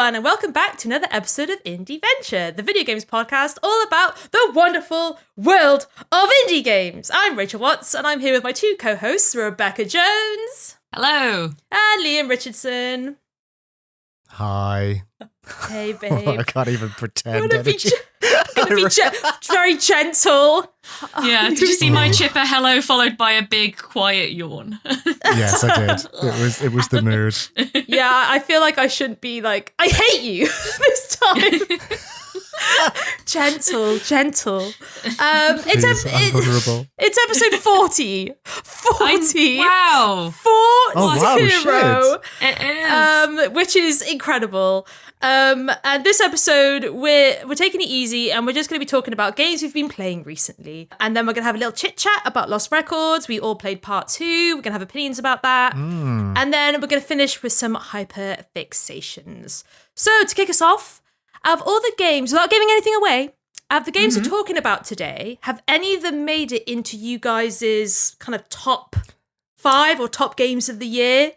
And welcome back to another episode of Indieventure, the video games podcast all about the wonderful world of indie games. I'm Rachel Watts, and I'm here with my two co-hosts, Rebecca Jones. Hello. And Liam Richardson. Hi. Hey, babe. I can't even pretend. Gonna be very gentle. Yeah, did you see my chipper hello followed by a big quiet yawn? Yes, I did. It was the mood. Yeah, I feel like I shouldn't be like, I hate you this time. Gentle. It's episode 40. 40. Wow. 40. Oh, wow, It is. Which is incredible. And this episode, we're taking it easy, and we're just going to be talking about games we've been playing recently. And then we're going to have a little chit-chat about Lost Records. We all played part 2. We're going to have opinions about that. And then we're going to finish with some hyperfixations. So, to kick us off, out of all the games, without giving anything away, out of the games we're talking about today, have any of them made it into you guys' kind of top 5 or top games of the year?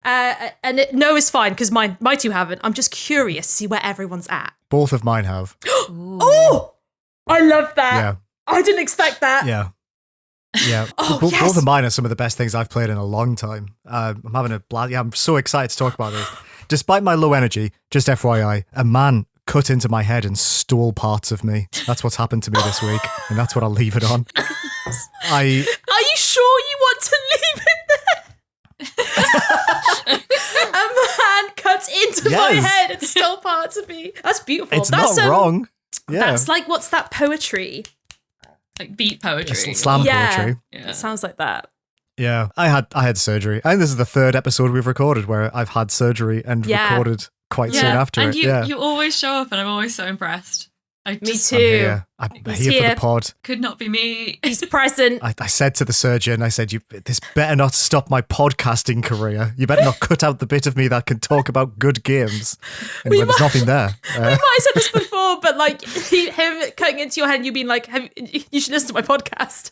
No is fine, because my two haven't. I'm just curious to see where everyone's at. Both of mine have. Oh! I love that. Yeah. I didn't expect that. Yeah. Oh, Both yes. of mine are some of the best things I've played in a long time. I'm having a blast. Yeah, I'm so excited to talk about this. Despite my low energy, just FYI, a man cut into my head and stole parts of me. That's what's happened to me this week, and that's what I'll leave it on. Are you sure you want to leave it there? A man cut into my head and stole parts of me. That's beautiful. It's that's not wrong. Yeah. That's like, what's that poetry? Like beat poetry. Slam poetry. Yeah. It sounds like that. Yeah. I had surgery. I think this is the 3rd episode we've recorded where I've had surgery and recorded quite soon after and it. you always show up, and I'm always so impressed. Me too. I'm here for the pod. Could not be me. He's present. I said to the surgeon, this better not stop my podcasting career. You better not cut out the bit of me that can talk about good games. And there's nothing there. We might have said this before, but like him cutting into your head and you being like, you should listen to my podcast.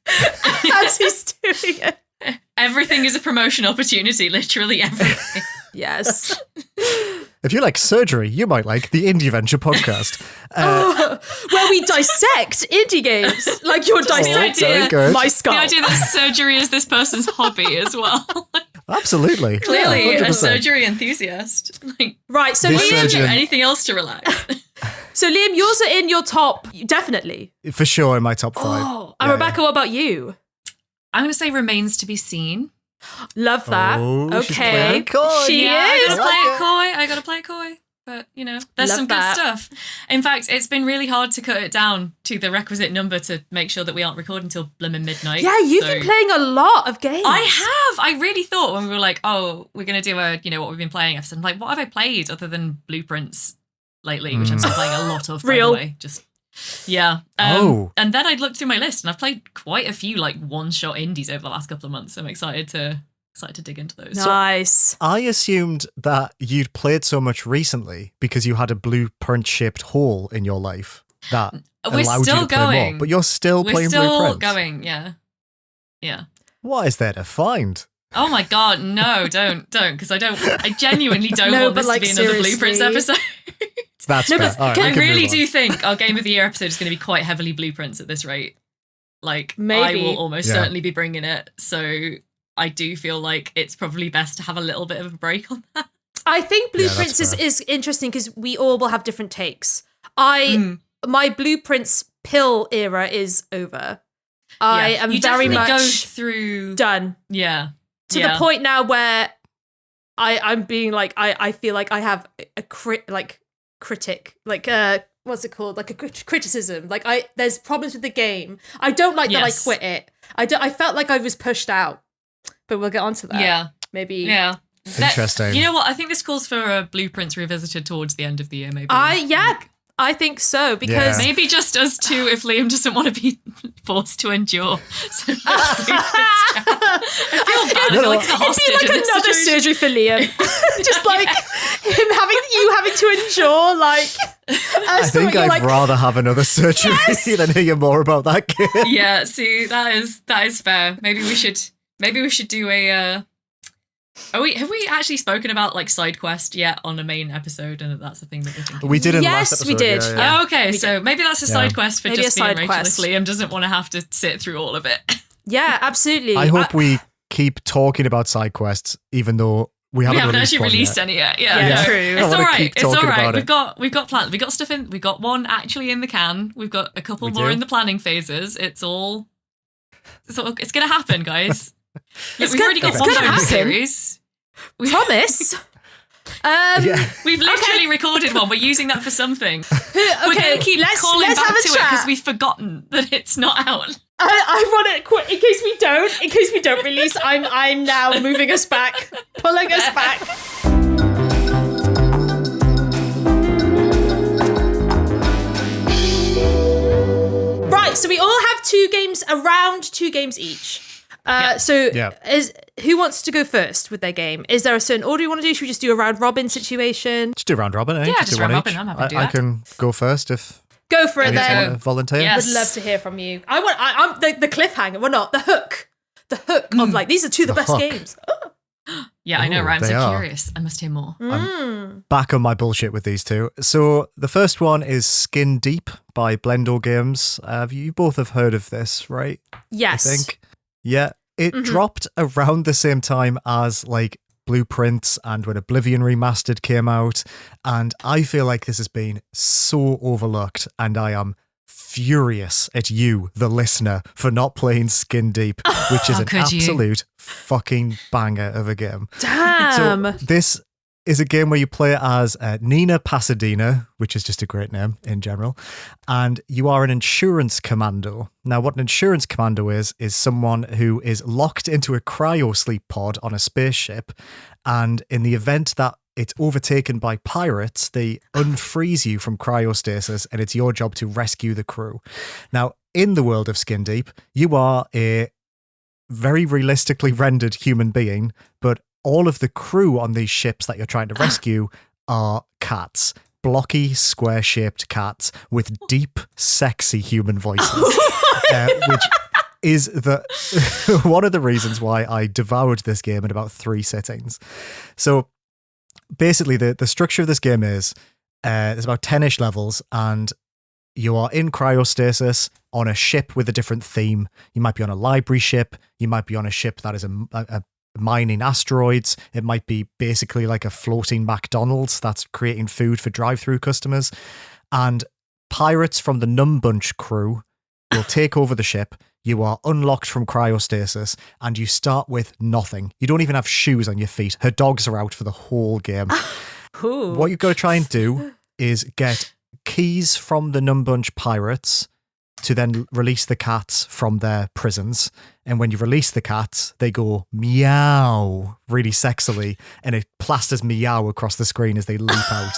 As he's doing it. Everything is a promotion opportunity, literally everything. Yes. If you like surgery, you might like the Indieventure podcast. Where we dissect indie games. Like you're dissecting my skull. The idea that surgery is this person's hobby as well. Absolutely. Clearly yeah, a surgery enthusiast. Right, so This Liam, surgeon- anything else to relax. So Liam, yours are in your top, definitely. For sure in my top 5. Oh, and Rebecca, what about you? I'm going to say Remains to be Seen. Love that. Oh, she's okay. playing coy. She Yeah, I is. gotta play it coy. I gotta play it coy. But, there's Love some that. good stuff. In fact, it's been really hard to cut it down to the requisite number to make sure that we aren't recording until blimmin' midnight. Yeah, you've been playing a lot of games. I have. I really thought when we were like, oh, we're going to do a, what we've been playing episode. I'm like, what have I played other than Blueprints lately, which I'm still playing a lot of, by the way. Just, yeah. And then I looked through my list and I've played quite a few like one-shot indies over the last couple of months. I'm excited to dig into those. Nice. So I assumed that you'd played so much recently because you had a blueprint-shaped hole in your life that we're allowed still you to play more. But you're still playing still blueprints. Going, yeah. What is there to find? Oh my god, no, don't, because I genuinely don't want this to be another Blueprints episode. That's fair. All right, I really do think our Game of the Year episode is going to be quite heavily Blueprints at this rate. Like, maybe. I will almost certainly be bringing it, so I do feel like it's probably best to have a little bit of a break on that. I think Blueprints is interesting because we all will have different takes. My Blueprints pill era is over. I am very much go through done. Yeah. To the point now where I'm being like, I feel like I have a critic, like what's it called? Like a criticism. Like there's problems with the game. I don't like that I quit it. I felt like I was pushed out. But we'll get onto that. Yeah. Maybe. Yeah. Interesting. You know what? I think this calls for a Blueprints revisited towards the end of the year, maybe. I think so, because maybe just us two if Liam doesn't want to be forced to endure. So I feel bad. I feel like he's a hostage. It'd be like another surgery for Liam. Just like him having to endure like. I think I'd rather have another surgery than hear more about that game. Yeah, see, that is fair. Maybe we should do a. Have we actually spoken about like side quest yet on a main episode, and that's the thing that we're thinking? We did in last episode. Yes, we did. Yeah. Oh, okay, so maybe that's a side quest for maybe just being Rachel quest. if Liam doesn't want to have to sit through all of it. Yeah, absolutely. I hope we keep talking about side quests, even though we haven't actually released any yet. Yeah, true. It's all right. It's all right. It. We've got plans. We got stuff in. We got one actually in the can. We've got a couple more in the planning phases. It's gonna happen, guys. We've already got one more series. We promise. We've literally recorded one. We're using that for something. We're going to keep calling back to it because we've forgotten that it's not out. I want it quick in case we don't release. I'm now moving us back, pulling us back. Right, so we all have around two games each. Who wants to go first with their game? Is there a certain order you want to do? Should we just do a round robin situation? Just do round robin, eh? Yeah, just round robin. I'm happy to do that. I can go first if. Go for it then. Volunteer. Yes. Would love to hear from you. I'm the cliffhanger. Well, not the hook. The hook of like these are two of the best hook. games. Yeah, I know, right? I'm so curious. I must hear more. I'm back on my bullshit with these two. So the first one is Skin Deep by Blendo Games. You both have heard of this, right? Yes. I think. Yeah. It dropped around the same time as like Blueprints and when Oblivion Remastered came out. And I feel like this has been so overlooked, and I am furious at you, the listener, for not playing Skin Deep, which is an absolute fucking banger of a game. Damn. So this is a game where you play as Nina Pasadena, which is just a great name in general, and you are an insurance commando. Now, what an insurance commando is someone who is locked into a cryosleep pod on a spaceship, and in the event that it's overtaken by pirates, they unfreeze you from cryostasis, and it's your job to rescue the crew. Now, in the world of Skin Deep, you are a very realistically rendered human being, but all of the crew on these ships that you're trying to rescue are cats. Blocky, square-shaped cats with deep, sexy human voices. Which is one of the reasons why I devoured this game in about 3 sittings. So basically, the structure of this game is there's about 10-ish levels, and you are in cryostasis on a ship with a different theme. You might be on a library ship. You might be on a ship that is a mining asteroids. It might be basically like a floating McDonald's that's creating food for drive-through customers. And pirates from the Numb Bunch crew will take over the ship. You are unlocked from cryostasis, and you start with nothing. You don't even have shoes on your feet. Her dogs are out for the whole game. What you've got to try and do is get keys from the Numb Bunch pirates to then release the cats from their prisons. And when you release the cats, they go meow really sexily, and it plasters meow across the screen as they leap out.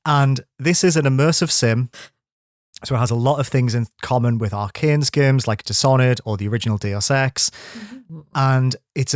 And this is an immersive sim, so it has a lot of things in common with Arcane's games like Dishonored or the original Deus Ex. And it's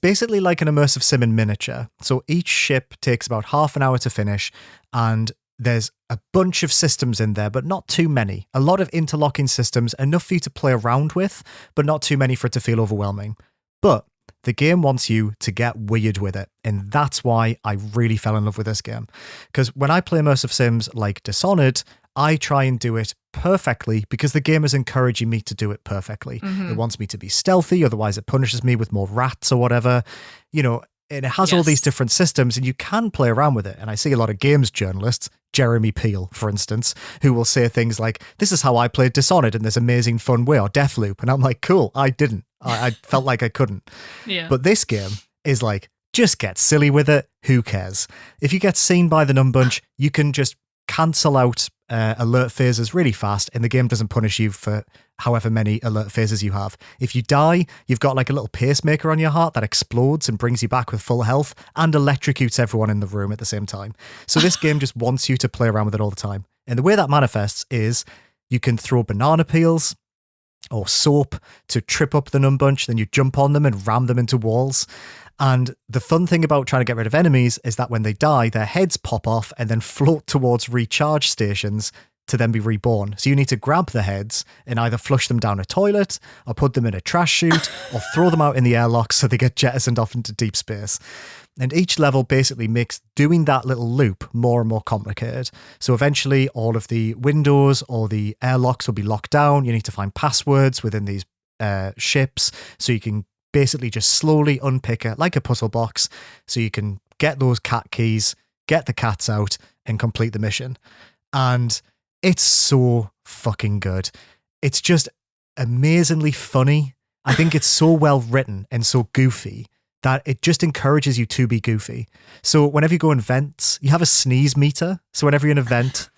basically like an immersive sim in miniature. So each ship takes about half an hour to finish, and there's a bunch of systems in there, but not too many. A lot of interlocking systems, enough for you to play around with, but not too many for it to feel overwhelming. But the game wants you to get weird with it, and that's why I really fell in love with this game. Because when I play immersive sims like Dishonored, I try and do it perfectly because the game is encouraging me to do it perfectly. It wants me to be stealthy, otherwise it punishes me with more rats or whatever. You know, and it has all these different systems, and you can play around with it. And I see a lot of games journalists, Jeremy Peel, for instance, who will say things like, this is how I played Dishonored in this amazing fun way, or Deathloop. And I'm like, cool, I didn't. I felt like I couldn't. Yeah. But this game is like, just get silly with it. Who cares? If you get seen by the Numb Bunch, you can just cancel out alert phases really fast, and the game doesn't punish you for however many alert phases you have. If you die, you've got like a little pacemaker on your heart that explodes and brings you back with full health and electrocutes everyone in the room at the same time. So this game just wants you to play around with it all the time. And the way that manifests is you can throw banana peels or soap to trip up the Numbunch, then you jump on them and ram them into walls. And the fun thing about trying to get rid of enemies is that when they die, their heads pop off and then float towards recharge stations to then be reborn. So you need to grab the heads and either flush them down a toilet or put them in a trash chute or throw them out in the airlock so they get jettisoned off into deep space. And each level basically makes doing that little loop more and more complicated. So eventually all of the windows or the airlocks will be locked down. You need to find passwords within these ships so you can basically just slowly unpick it like a puzzle box so you can get those cat keys, get the cats out and complete the mission. And it's so fucking good. It's just amazingly funny. I think it's so well written and so goofy that it just encourages you to be goofy. So whenever you go in vents, you have a sneeze meter. So whenever you're in a vent,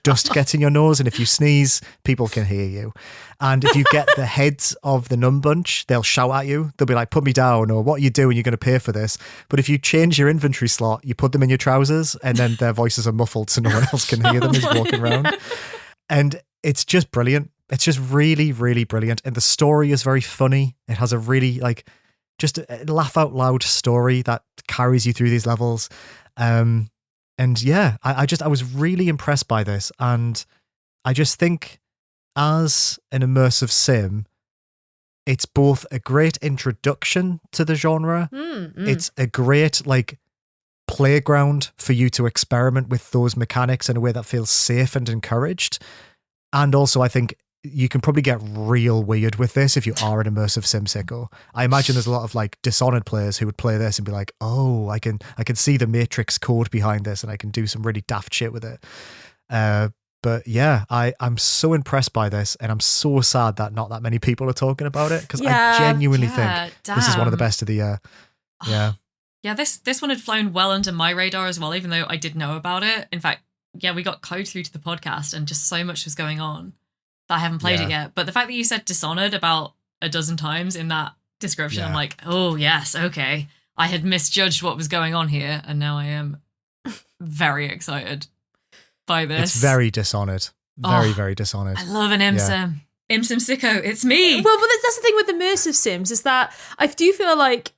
dust gets in your nose, and if you sneeze, people can hear you. And if you get the heads of the Numbunch, they'll shout at you. They'll be like, put me down, or what are you doing? You're going to pay for this. But if you change your inventory slot, you put them in your trousers, and then their voices are muffled so no one else can hear them as you're walking around. And it's just brilliant. It's just really, really brilliant. And the story is very funny. It has a really just a laugh out loud story that carries you through these levels. And yeah, I was really impressed by this. And I just think as an immersive sim, it's both a great introduction to the genre. It's a great playground for you to experiment with those mechanics in a way that feels safe and encouraged. And also I think you can probably get real weird with this if you are an immersive sim sicko. I imagine there's a lot of Dishonored players who would play this and be like, oh, I can see the Matrix code behind this and I can do some really daft shit with it. But yeah, I'm so impressed by this, and I'm so sad that not that many people are talking about it, because I genuinely think this is one of the best of the year. Yeah. Yeah, this one had flown well under my radar as well, even though I did know about it. In fact, yeah, we got code through to the podcast and just so much was going on that I haven't played it yet. But the fact that you said Dishonored about a dozen times in that description, I'm like, oh, yes, okay. I had misjudged what was going on here, and now I am very excited by this. It's very Dishonored. Very, very Dishonored. I love an ImSim. ImSim sicko, it's me. Well, but that's the thing with immersive sims, is that I do feel like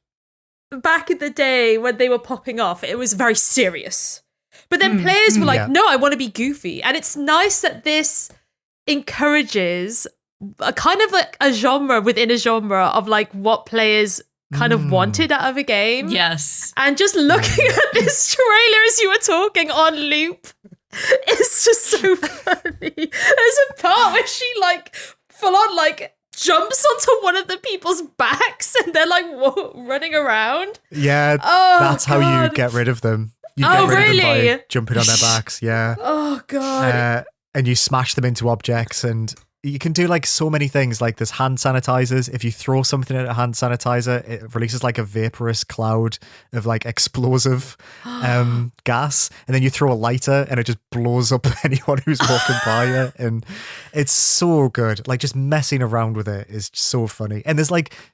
back in the day when they were popping off, it was very serious. But then players were like, no, I want to be goofy. And it's nice that this encourages a kind of a genre within a genre of what players kind of wanted out of a game. Yes. And just looking at this trailer as you were talking on loop, it's just so funny. There's a part where she full on jumps onto one of the people's backs and they're running around. Yeah, that's how you get rid of them. You get rid of them by jumping on their backs, yeah. Oh, God. And you smash them into objects, and you can do so many things. There's hand sanitizers. If you throw something at a hand sanitizer, it releases a vaporous cloud of explosive gas. And then you throw a lighter and it just blows up anyone who's walking by it. And it's so good. Just messing around with it is so funny. And there's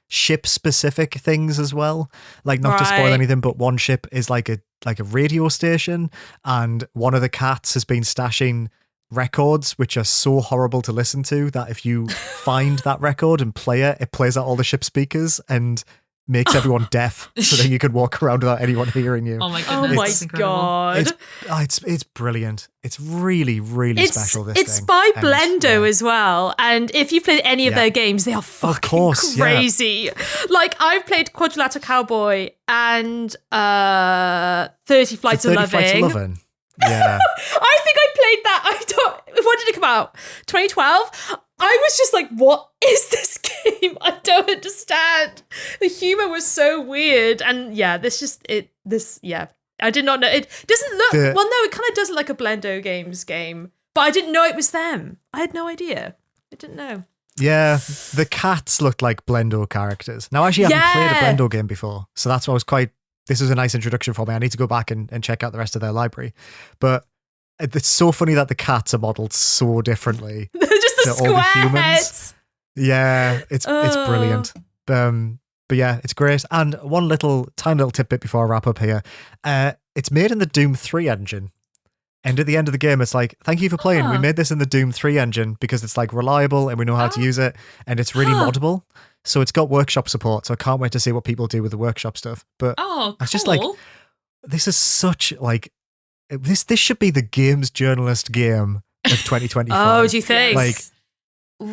ship specific things as well. Not to spoil anything, but one ship is a radio station, and one of the cats has been stashing records which are so horrible to listen to that if you find that record and play it, it plays out all the ship speakers and makes everyone deaf so that you can walk around without anyone hearing you. Oh my goodness. Oh my God. It's brilliant. It's really, really special, this It's thing. by Blendo as well. And if you've played any of their games, they are fucking crazy. I've played Quadrilateral Cowboy and 30 Flights of Loving. Yeah. I think I played that. When did it come out? 2012? I was just like, what is this game? I don't understand. The humor was so weird. And yeah, I did not know. It doesn't look, it kind of does look like a Blendo Games game, but I didn't know it was them. I had no idea. I didn't know. Yeah, the cats looked like Blendo characters. Now, actually, I haven't played a Blendo game before, so that's why I was this was a nice introduction for me. I need to go back and check out the rest of their library. But it's so funny that the cats are modeled so differently. They're just the square all the humans. heads. Yeah, it's brilliant. But yeah, it's great. And one tiny little tidbit before I wrap up here. It's made in the Doom 3 engine. And at the end of the game, it's like, thank you for playing. We made this in the Doom 3 engine because it's like reliable and we know how to use it, and it's really moddable. So it's got workshop support. So I can't wait to see what people do with the workshop stuff. But it's just like, this is such like, this should be the games journalist game of 2025. Oh, do you think? Like,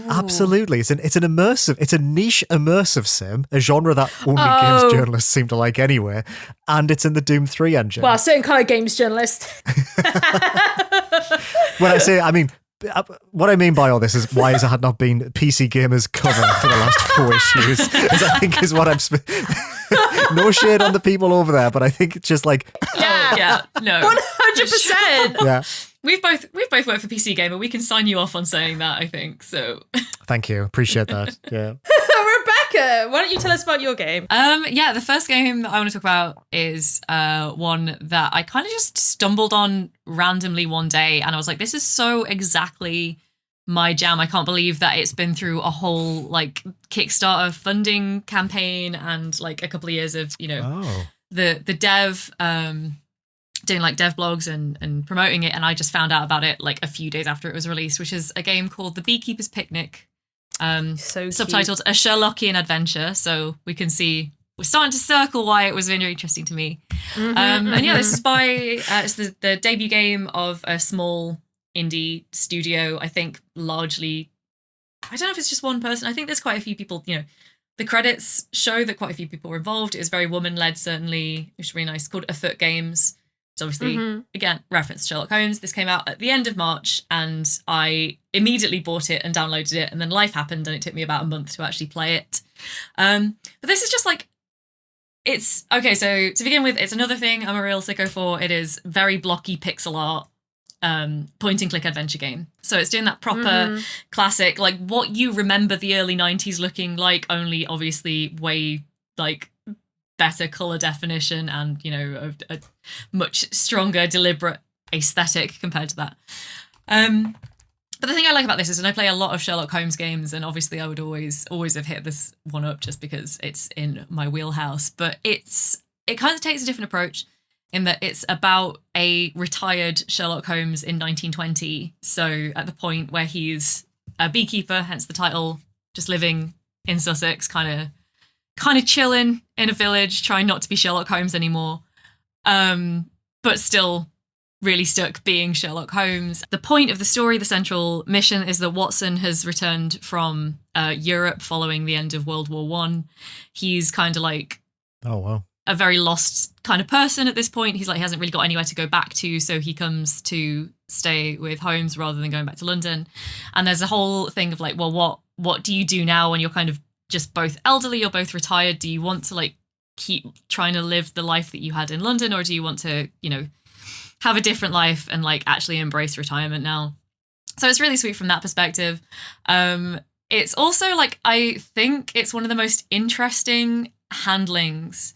absolutely. It's an immersive, it's a niche immersive sim, a genre that only games journalists seem to like anyway. And it's in the Doom 3 engine. Well, a certain kind of games journalist. When I say, I mean, what I mean by all this is why has it had not been PC Gamer's cover for the last 4 issues, is I think is what I'm... No shade on the people over there, but I think it's just like... Yeah, no. 100%. Yeah. We've both worked for PC Gamer. We can sign you off on saying that, I think. So thank you. Appreciate that. Yeah. Rebecca, why don't you tell us about your game? Yeah, the first game that I want to talk about is one that I kind of just stumbled on randomly one day, and I was like, this is so exactly my jam. I can't believe that it's been through a whole like Kickstarter funding campaign and like a couple of years of, the dev doing like dev blogs and promoting it, and I just found out about it like a few days after it was released, which is a game called The Beekeeper's Picnic, so subtitled A Sherlockian Adventure. So we can see we're starting to circle why it was very interesting to me. And yeah, this is by it's the debut game of a small indie studio. I think largely, I don't know if it's just one person. I think there's quite a few people. The credits show that quite a few people were involved. It was very woman-led, certainly, which is really nice. It's called Afoot Games. It's obviously, again, reference to Sherlock Holmes. This came out at the end of March, and I immediately bought it and downloaded it, and then life happened, and it took me about a month to actually play it. But this is just like, it's, okay, so to begin with, it's another thing I'm a real sicko for. It is very blocky pixel art, point-and-click adventure game. So it's doing that proper classic, like what you remember the early 90s looking like, only obviously way, like, better color definition and a much stronger deliberate aesthetic compared to that. But the thing I like about this is, and I play a lot of Sherlock Holmes games, and obviously I would always have hit this one up just because it's in my wheelhouse, but it kind of takes a different approach in that it's about a retired Sherlock Holmes in 1920. So at the point where he's a beekeeper, hence the title, just living in Sussex, kind of chilling in a village, trying not to be Sherlock Holmes anymore, but still really stuck being Sherlock Holmes. The point of the story, the central mission, is that Watson has returned from Europe following the end of World War One. He's kind of like a very lost kind of person at this point. He's like, he hasn't really got anywhere to go back to, so he comes to stay with Holmes rather than going back to London. And there's a whole thing of like, well, what do you do now when you're kind of just both elderly or both retired? Do you want to like keep trying to live the life that you had in London, or do you want to, have a different life and like actually embrace retirement now? So it's really sweet from that perspective. It's also like, I think it's one of the most interesting handlings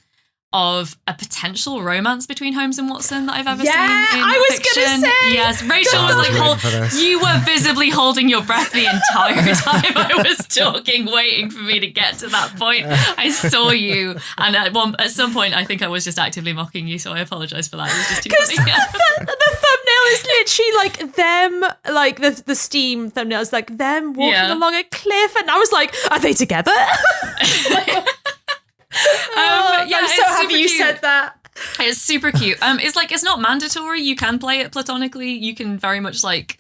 of a potential romance between Holmes and Watson that I've ever seen in I was fiction. Gonna say. Yes, Rachel was like, you were visibly holding your breath the entire time I was talking, waiting for me to get to that point. I saw you, and at some point, I think I was just actively mocking you, so I apologise for that. It was just too funny. The thumbnail is literally like them, like the Steam thumbnail is like them walking along a cliff, and I was like, are they together? I'm so happy you said that. It's super cute. It's not mandatory. You can play it platonically. You can very much like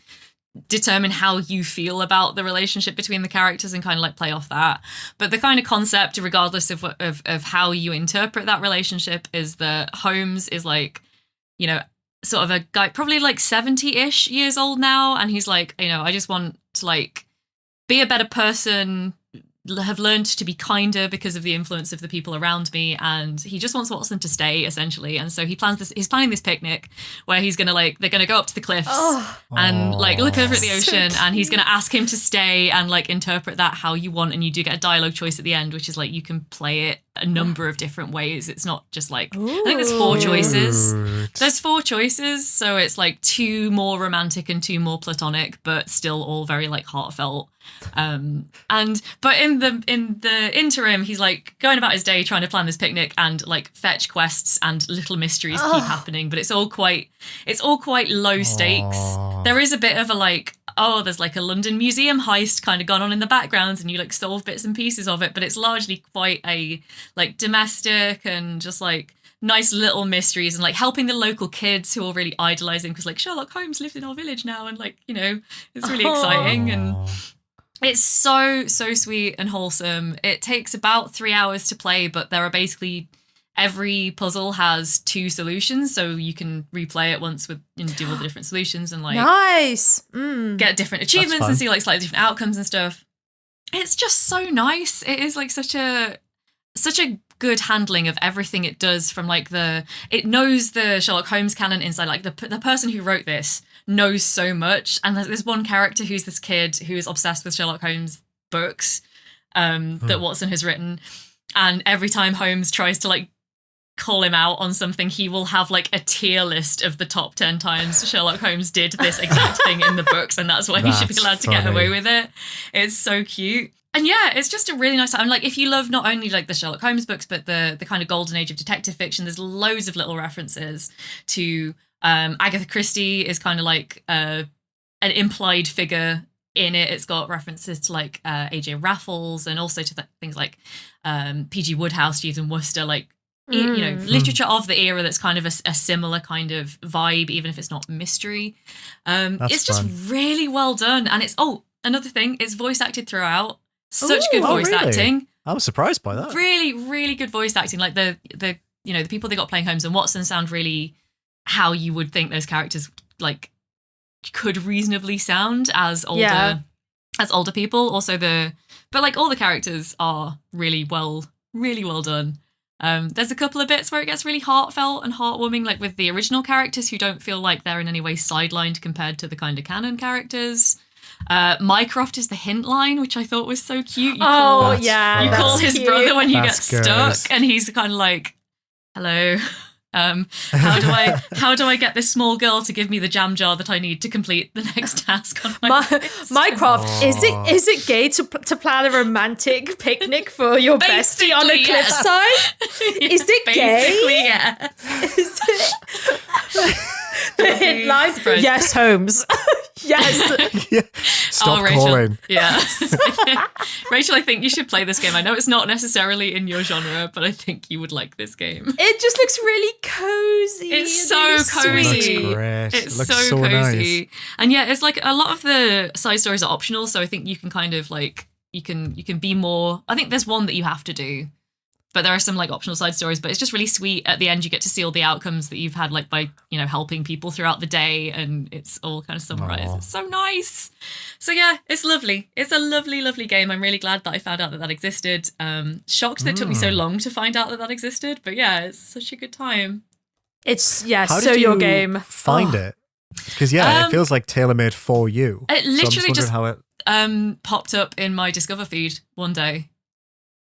determine how you feel about the relationship between the characters and kind of like play off that. But the kind of concept, regardless of how you interpret that relationship, is that Holmes is like, sort of a guy, probably like 70-ish years old now, and he's like, I just want to like be a better person, have learned to be kinder because of the influence of the people around me, and he just wants Watson to stay, essentially. And so he's planning this picnic where they're gonna go up to the cliffs and like look over at the ocean, and he's gonna ask him to stay and like interpret that how you want, and you do get a dialogue choice at the end, which is like, you can play it a number of different ways. It's not just like, I think there's 4 choices. There's 4 choices, so it's like 2 more romantic and 2 more platonic, but still all very like heartfelt. But in the interim, he's like going about his day trying to plan this picnic, and like fetch quests and little mysteries keep happening, but it's all quite low stakes. There is a bit of a like, there's like a London museum heist kind of gone on in the background, and you like solve bits and pieces of it, but it's largely quite a like domestic and just like nice little mysteries, and like helping the local kids who are really idolizing because like Sherlock Holmes lived in our village now, and like, you know, it's really exciting. And it's so sweet and wholesome. It takes about 3 hours to play, but there are basically every puzzle has 2 solutions, so you can replay it once with, you know, do all the different solutions and like nice get different achievements and see like slightly different outcomes and stuff. It's just so nice. It is like such a good handling of everything it does, from like it knows the Sherlock Holmes canon inside. Like the person who wrote this knows so much, and there's one character who's this kid who's obsessed with Sherlock Holmes books that Watson has written, and every time Holmes tries to like call him out on something, he will have like a tier list of the top 10 times Sherlock Holmes did this exact thing in the books, and that's why he should be allowed to get away with it. It's so cute. And yeah, it's just a really nice time. Like, if you love not only like the Sherlock Holmes books, but the kind of golden age of detective fiction, there's loads of little references to Agatha Christie is kind of like an implied figure in it. It's got references to like AJ Raffles, and also to things like P.G. Wodehouse, Stephen Worcester, like you know, literature of the era that's kind of a similar kind of vibe, even if it's not mystery. It's just really well done, and it's another thing, it's voice acted throughout. Such good voice acting. I was surprised by that. Really, really good voice acting. Like the you know, the people they got playing Holmes and Watson sound really how you would think those characters like could reasonably sound as older people. Also but like all the characters are really well done. There's a couple of bits where it gets really heartfelt and heartwarming, like with the original characters who don't feel like they're in any way sidelined compared to the kind of canon characters. Mycroft is the hint line, which I thought was so cute. You call his brother when you get stuck, and he's kind of like, "Hello, how do I get this small girl to give me the jam jar that I need to complete the next task on my Mycroft, is it gay to plan a romantic picnic for your bestie on a cliffside? Is it gay? Basically, yes. Is it? The hint line? Yes, Holmes. Yes. Yeah. Stop Rachel. calling. Yes. Rachel, I think you should play this game. I know it's not necessarily in your genre, but I think you would like this game. It just looks really cozy. It's so cozy. It looks great. It's it looks so cozy. Nice. And yeah, it's like a lot of the side stories are optional, so I think you can kind of like you can be more. I think there's one that you have to do, but there are some like optional side stories, but it's just really sweet. At the end, you get to see all the outcomes that you've had, like by, you know, helping people throughout the day, and it's all kind of summarized. Aww. It's so nice. So yeah, it's lovely. It's a lovely, lovely game. I'm really glad that I found out that existed. Shocked that it took me so long to find out that existed, but yeah, it's such a good time. It's How did your you game. Find it? Because it feels like tailor-made for you. It literally just how it popped up in my Discover feed one day.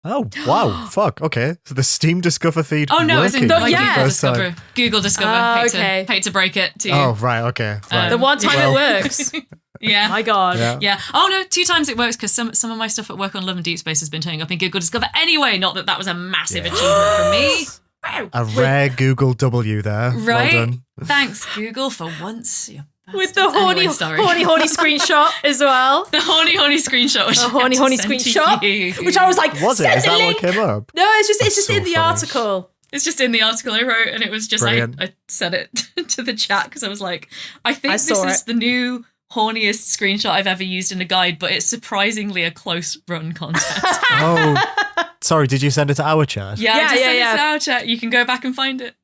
Oh, wow. Fuck. Okay. So the Steam Discover feed. Oh, no, it's in working Google Discover. Google Discover. Hate to break it to you. Oh, right. Okay. Right. The one time it works. Yeah. My God. Yeah. Oh, no, 2 times it works, because some of my stuff at work on Love and Deep Space has been turning up in Google Discover anyway. Not that was a massive achievement for me. A rare Google W there. Right? Well done. Thanks, Google, for once. With the horny screenshot as well. The horny screenshot. The horny screenshot. Which I was like, was it? Is that what came up? No, it's just so in the funny. article. It's just in the article I wrote, and it was just, I said it to the chat, because I was like, I think this is the new horniest screenshot I've ever used in a guide, but it's surprisingly a close run contest. Oh, sorry, did you send it to our chat? Yeah, I just sent it to our chat. You can go back and find it.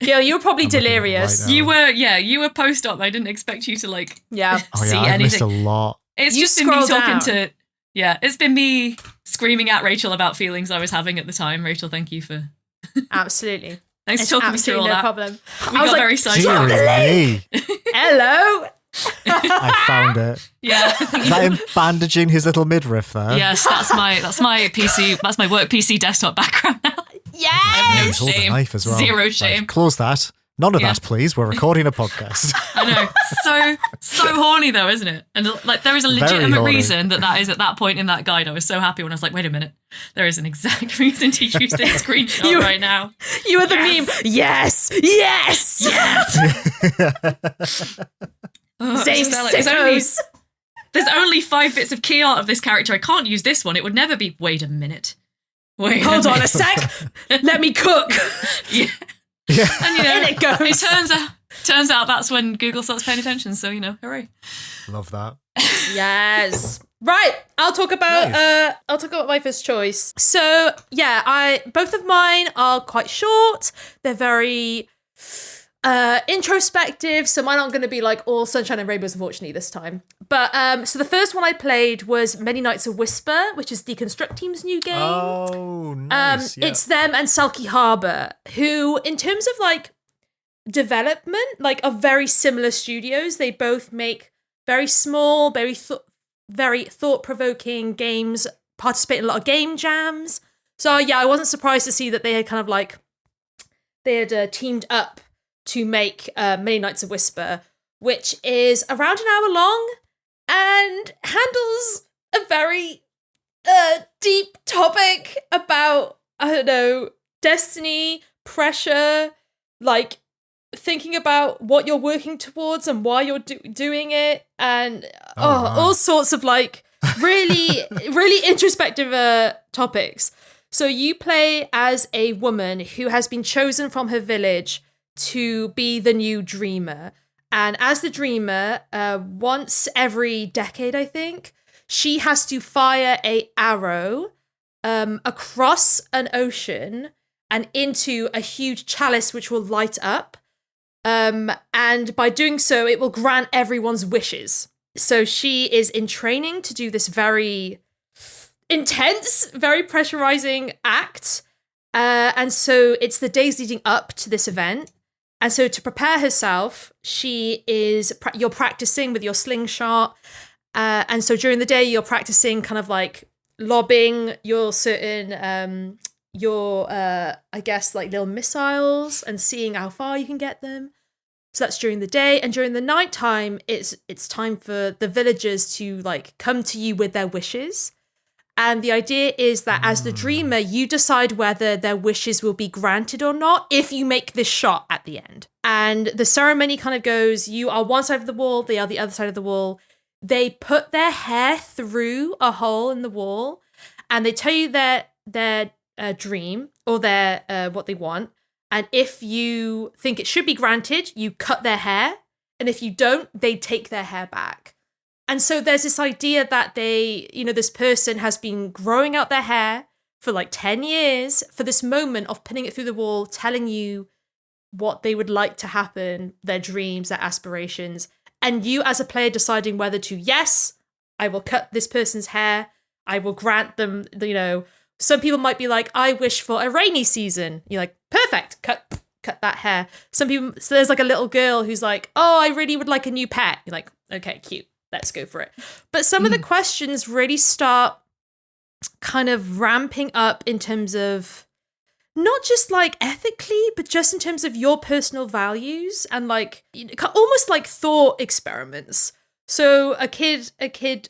Yeah, you were probably delirious. Right you were post-op. I didn't expect you to see I've anything. Missed a lot. It's just been me talking to, it's been me screaming at Rachel about feelings I was having at the time. Rachel, thank you for... Absolutely. Thanks for talking me through all no that. problem. We got very excited. Dear me. Hello. I found it. Yeah. Is that him bandaging his little midriff there? Yes, that's my PC. That's my work PC desktop background now. Yes! No He's holding a shame. knife as well. Zero shame. Right, close that. None of that, please. We're recording a podcast. I know. So horny though, isn't it? And like there is a legitimate reason that is at that point in that guide. I was so happy when I was like, wait a minute. There is an exact reason to use this screenshot right now. You are the meme. Yes! Yes! Yes! Same sickos. There's only 5 bits of key art of this character. I can't use this one. It would never be, wait a minute. Hold on a sec. Let me cook. Yeah. Yeah. And, you know, In it goes. It turns out that's when Google starts paying attention. So, you know, hooray. Love that. Yes. Right. I'll talk about my first choice. So yeah, both of mine are quite short. They're very introspective, so mine aren't going to be like all sunshine and rainbows, unfortunately, this time. But so the first one I played was Many Nights of Whisper, which is Deconstruct Team's new game. Oh, nice. It's them and Sulky Harbor, who, in terms of like development, like are very similar studios. They both make very small, very thought-provoking games, participate in a lot of game jams. So yeah, I wasn't surprised to see that they had kind of like teamed up to make Many Nights of Whisper, which is around an hour long and handles a very deep topic about, I don't know, destiny, pressure, like thinking about what you're working towards and why you're doing it, and all sorts of like really, really introspective topics. So you play as a woman who has been chosen from her village to be the new dreamer. And as the dreamer, once every decade, I think, she has to fire a arrow across an ocean and into a huge chalice which will light up. And by doing so, it will grant everyone's wishes. So she is in training to do this very intense, very pressurizing act. And so it's the days leading up to this event. And so to prepare herself, you're practicing with your slingshot. And so during the day, you're practicing kind of like lobbing your certain, I guess, like little missiles and seeing how far you can get them. So that's during the day. And during the nighttime, it's time for the villagers to like come to you with their wishes. And the idea is that as the dreamer, you decide whether their wishes will be granted or not if you make this shot at the end. And the ceremony kind of goes, you are one side of the wall, they are the other side of the wall. They put their hair through a hole in the wall and they tell you their dream or their what they want. And if you think it should be granted, you cut their hair. And if you don't, they take their hair back. And so there's this idea that this person has been growing out their hair for like 10 years for this moment of putting it through the wall, telling you what they would like to happen, their dreams, their aspirations. And you as a player deciding whether to, yes, I will cut this person's hair. I will grant them, some people might be like, I wish for a rainy season. You're like, perfect, cut that hair. Some people, so there's like a little girl who's like, oh, I really would like a new pet. You're like, okay, cute. Let's go for it. But some of the questions really start kind of ramping up in terms of not just like ethically, but just in terms of your personal values and like almost like thought experiments. So a kid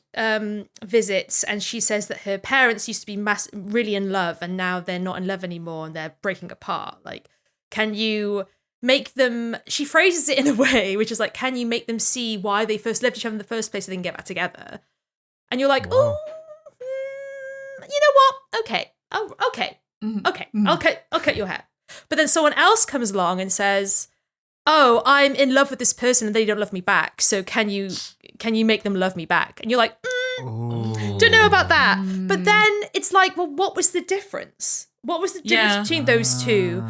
visits and she says that her parents used to be really in love and now they're not in love anymore and they're breaking apart. Like, can you make them, she phrases it in a way which is like, can you make them see why they first loved each other in the first place so they can get back together? And you're like, wow. You know what? Okay. Oh, okay. Okay. I'll cut your hair. But then someone else comes along and says, oh, I'm in love with this person and they don't love me back. So can you make them love me back? And you're like, don't know about that. But then it's like, well, what was the difference? What was the difference between those two?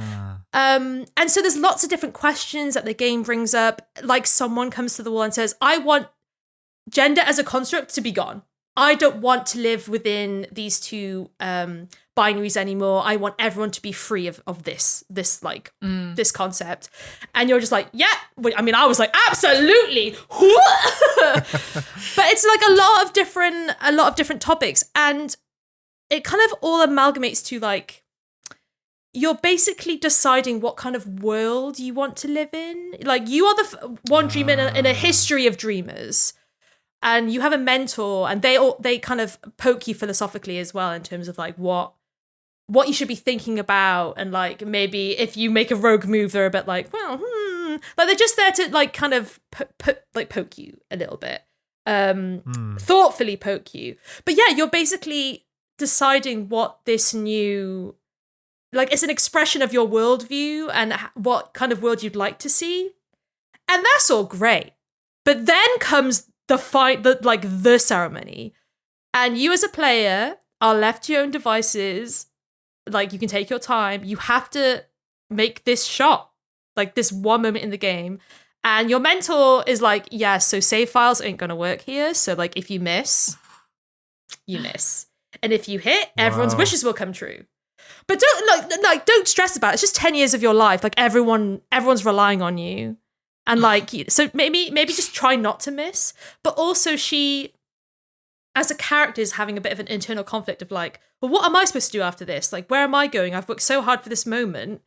And so there's lots of different questions that the game brings up. Like someone comes to the wall and says, I want gender as a construct to be gone. I don't want to live within these two binaries anymore. I want everyone to be free of this this concept. And you're just like, yeah. I mean, I was like, absolutely. But it's like a lot of different topics, and it kind of all amalgamates to like, you're basically deciding what kind of world you want to live in. Like, you are the one dreamer in a history of dreamers, and you have a mentor, and they kind of poke you philosophically as well in terms of like what you should be thinking about, and like maybe if you make a rogue move, they're a bit like, well, like they're just there to like kind of poke you a little bit, thoughtfully poke you. But yeah, you're basically deciding what this new, like, it's an expression of your worldview and what kind of world you'd like to see. And that's all great. But then comes the ceremony. And you as a player are left to your own devices. Like, you can take your time. You have to make this shot, like this one moment in the game. And your mentor is like, yeah, so save files ain't going to work here. So like, if you miss, you miss. And if you hit, everyone's wishes will come true. But don't stress about it. It's just 10 years of your life. Like, everyone's relying on you. And like, so maybe just try not to miss. But also, she, as a character, is having a bit of an internal conflict of like, well, what am I supposed to do after this? Like, where am I going? I've worked so hard for this moment.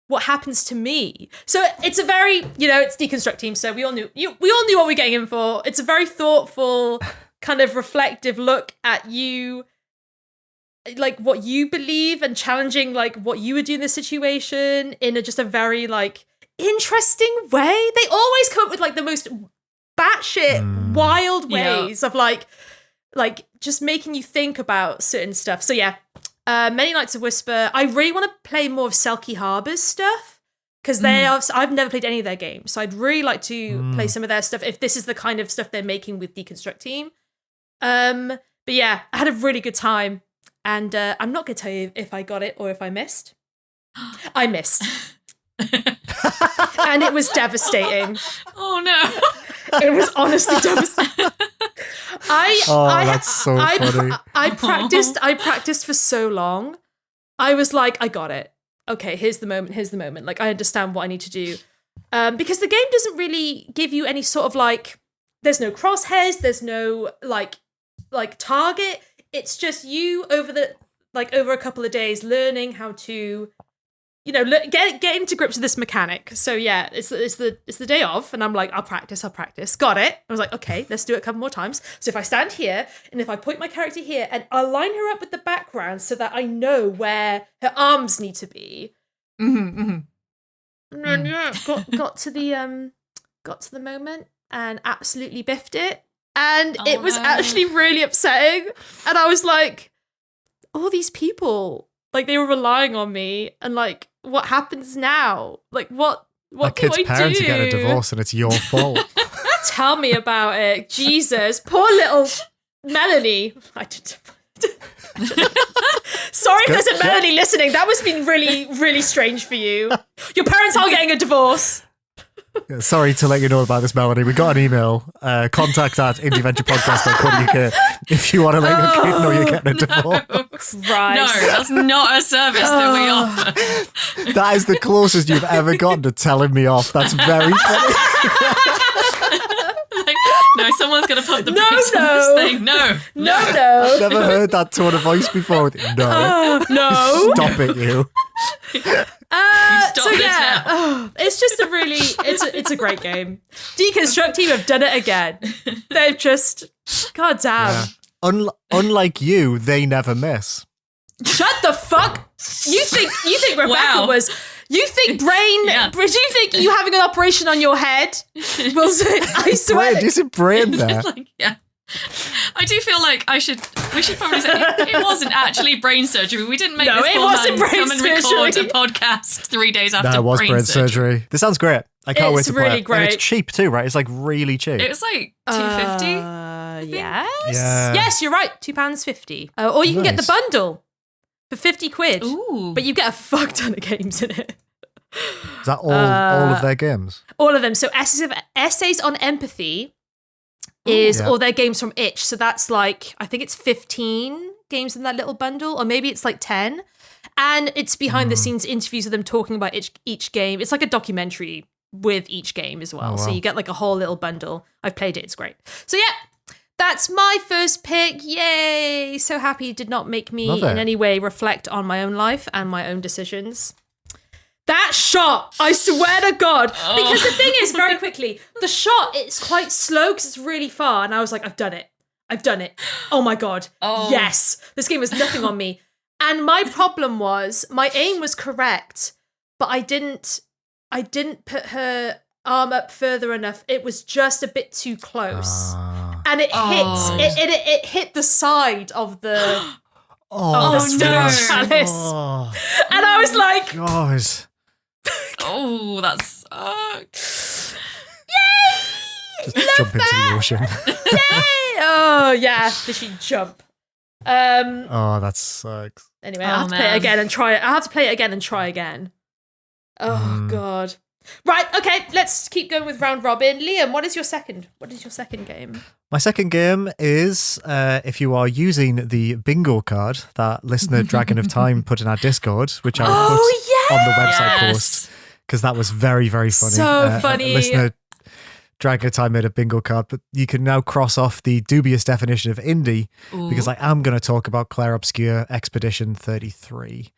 What happens to me? So it's a very, it's Deconstruct Team. So we all knew what we're getting in for. It's a very thoughtful, kind of reflective look at you, like what you believe, and challenging like what you would do in this situation in just a very like interesting way. They always come up with like the most batshit wild ways of like just making you think about certain stuff. So yeah, Many Nights of Whisper. I really want to play more of Selkie Harbour's stuff, because I've never played any of their games, so I'd really like to play some of their stuff if this is the kind of stuff they're making with Deconstruct Team. But yeah, I had a really good time. And I'm not going to tell you if I got it or if I missed. I missed. And it was devastating. Oh, no. It was honestly devastating. That's so funny. I practiced for so long. I was like, I got it. Okay, here's the moment. Like, I understand what I need to do. Because the game doesn't really give you any sort of like, there's no crosshairs, there's no like target. It's just you over a couple of days learning how to, get into grips with this mechanic. So yeah, it's the day off, and I'm like, I'll practice. Got it. I was like, okay, let's do it a couple more times. So if I stand here, and if I point my character here, and I'll line her up with the background so that I know where her arms need to be. And then got to the moment and absolutely biffed it. And it was actually really upsetting. And I was like, all these people, like, they were relying on me. And like, what happens now? Like, what that do kid's I do? parents are getting a divorce and it's your fault. Tell me about it. Jesus. Poor little Melanie. Sorry if there's a Melanie listening. That must have been really, really strange for you. Your parents are getting a divorce. Yeah, sorry to let you know about this, Melanie. We got an email, contact@indieventurepodcast.co.uk if you want to let your kid know you're getting a divorce. Right. No, that's not a service that we offer. That is the closest you've ever gotten to telling me off. That's very funny. No, someone's going to pump the brakes on this thing. No. I've never heard that tone of voice before. No. Stop it, you. Stop this now. It's just it's a great game. Deconstruct Team have done it again. They've just, god damn. Yeah. Unlike you, they never miss. Shut the fuck. You think Rebecca was? You think brain? Yeah. Do you think you having an operation on your head? Will I swear. Brain, there's a brain there. Yeah. I do feel like we should probably say it wasn't actually brain surgery. We didn't make this poor man come and record a podcast 3 days after it was brain surgery. This sounds great. I can't wait to play it. Great. And it's cheap too, right? It's like really cheap. It was like $2.50. Yes. Yeah. Yes, you're right. £2.50. Or you can get the bundle for £50. Ooh. But you get a fuck ton of games in it. Is that all of their games? All of them. So Essays on Empathy is all their games from Itch. So that's like, I think it's 15 games in that little bundle, or maybe it's like 10. And it's behind the scenes interviews with them talking about each game. It's like a documentary with each game as well. Oh, wow. So you get like a whole little bundle. I've played it. It's great. So yeah, that's my first pick. Yay. So happy it did not make me in any way reflect on my own life and my own decisions. That shot, I swear to God. Because the thing is, very quickly, the shot, it's quite slow because it's really far. And I was like, I've done it. Oh my God. Yes. This game was nothing on me. And my problem was, my aim was correct, but I didn't put her arm up further enough. It was just a bit too close. And it it hit the side of the chalice. And I was like, God. That sucks. Yay! Just jump into the ocean. Yay! Oh yeah, did she jump? That sucks. Anyway, I have to play it again and try it. I have to play it again and try again. Oh God. Right, okay, let's keep going with round robin. Liam, what is your second game? My second game is, if you are using the bingo card that listener Dragon of Time put in our Discord, which I will put on the website post, because that was very, very funny. So funny. Listener Dragon of Time made a bingo card, but you can now cross off the dubious definition of indie, because I am going to talk about Clair Obscur Expedition 33,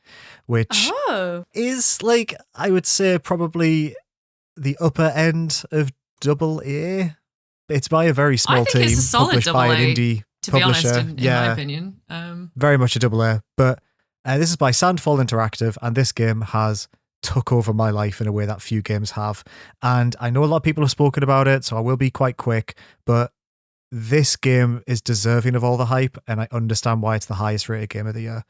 which is, like, I would say probably the upper end of double A. It's by a very small team, it's a solid published by an indie to publisher. be honest, in my opinion. Very much a double A. But this is by Sandfall Interactive, and this game has took over my life in a way that few games have. And I know a lot of people have spoken about it, so I will be quite quick, but this game is deserving of all the hype, and I understand why it's the highest rated game of the year.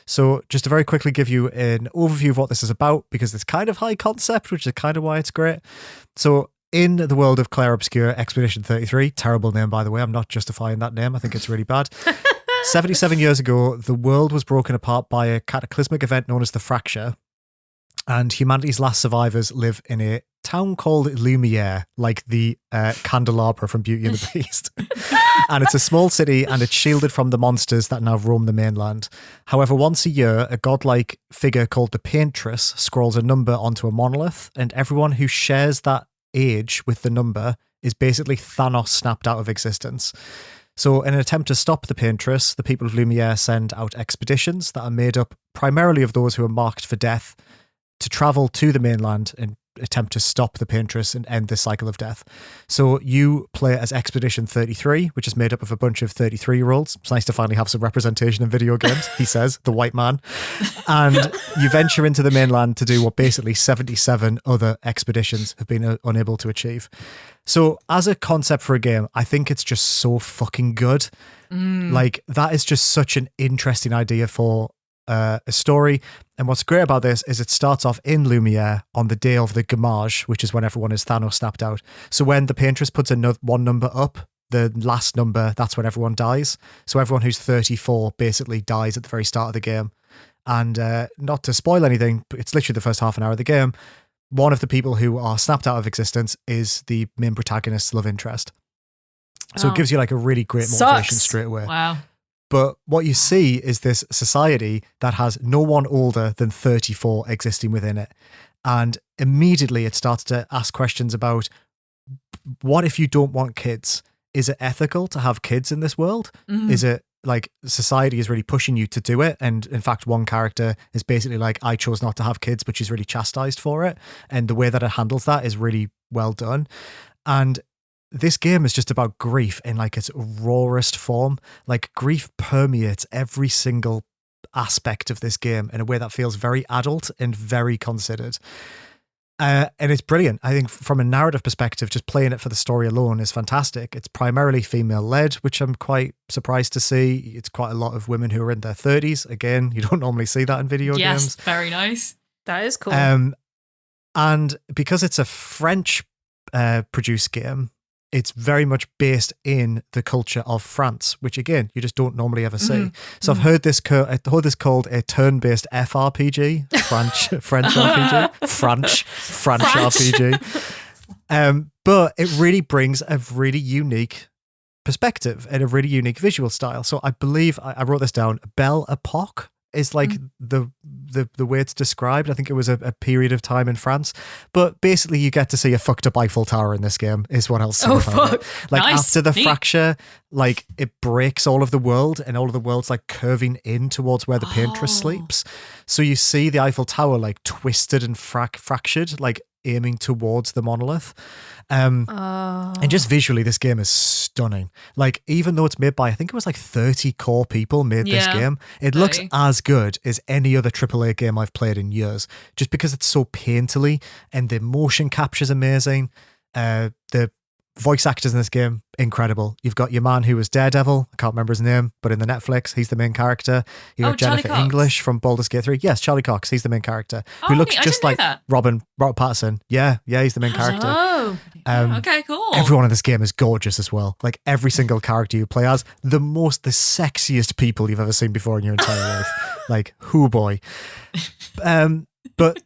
So just to very quickly give you an overview of what this is about, because it's kind of high concept, which is kind of why it's great. So in the world of Clair Obscur Expedition 33, terrible name by the way, I'm not justifying that name, I think it's really bad. 77 years ago, the world was broken apart by a cataclysmic event known as the Fracture, and humanity's last survivors live in a town called Lumiere, like the candelabra from Beauty and the Beast. And it's a small city, and it's shielded from the monsters that now roam the mainland. However, once a year, a godlike figure called the Paintress scrolls a number onto a monolith, and everyone who shares that age with the number is basically Thanos snapped out of existence. So in an attempt to stop the Paintress, the people of Lumiere send out expeditions that are made up primarily of those who are marked for death to travel to the mainland and attempt to stop the Paintress and end this cycle of death. So you play as Expedition 33, which is made up of a bunch of 33-year-olds. It's nice to finally have some representation in video games, he says, the white man. And you venture into the mainland to do what basically 77 other expeditions have been unable to achieve. So as a concept for a game, I think it's just so fucking good. Like, that is just such an interesting idea for a story. And what's great about this is it starts off in Lumiere on the day of the Gamage, which is when everyone is Thanos snapped out. So when the Paintress puts one number up, the last number, that's when everyone dies. So everyone who's 34 basically dies at the very start of the game. And not to spoil anything, but it's literally the first half an hour of the game. One of the people who are snapped out of existence is the main protagonist's love interest. So it gives you like a really great motivation straight away. Wow. But what you see is this society that has no one older than 34 existing within it. And immediately it starts to ask questions about, what if you don't want kids? Is it ethical to have kids in this world? Is it like society is really pushing you to do it? And in fact, one character is basically like, I chose not to have kids, but she's really chastised for it. And the way that it handles that is really well done. And this game is just about grief in like its rawest form. Like, grief permeates every single aspect of this game in a way that feels very adult and very considered. And it's brilliant. I think from a narrative perspective, just playing it for the story alone is fantastic. It's primarily female led, which I'm quite surprised to see. It's quite a lot of women who are in their 30s. Again, you don't normally see that in video games. Yes, very nice. That is cool. And because it's a French produced game, it's very much based in the culture of France, which again, you just don't normally ever see. So I've heard this called a turn-based FRPG, French RPG, French RPG. But it really brings a really unique perspective and a really unique visual style. So I believe I wrote this down. Belle Epoque is like the way it's described. I think it was a period of time in France. But basically you get to see a fucked up Eiffel Tower in this game is what I'll say about it. Like after the fracture, like it breaks all of the world and all of the world's like curving in towards where the paintress sleeps. So you see the Eiffel Tower like twisted and fractured, like aiming towards the monolith. And just visually, this game is stunning. Like, even though it's made by, I think it was like 30 core people made this game, it looks as good as any other AAA game I've played in years, just because it's so painterly and the motion capture's amazing. The voice actors in this game, incredible. You've got your man who was Daredevil, I can't remember his name, but in the Netflix, he's the main character. You've got Jennifer English from Baldur's Gate 3. Yes, Charlie Cox, he's the main character. Who looks just like Robert Pattinson. Yeah, he's the main character. Okay, cool. Everyone in this game is gorgeous as well. Like every single character you play as, the sexiest people you've ever seen before in your entire life. Like, hoo boy. But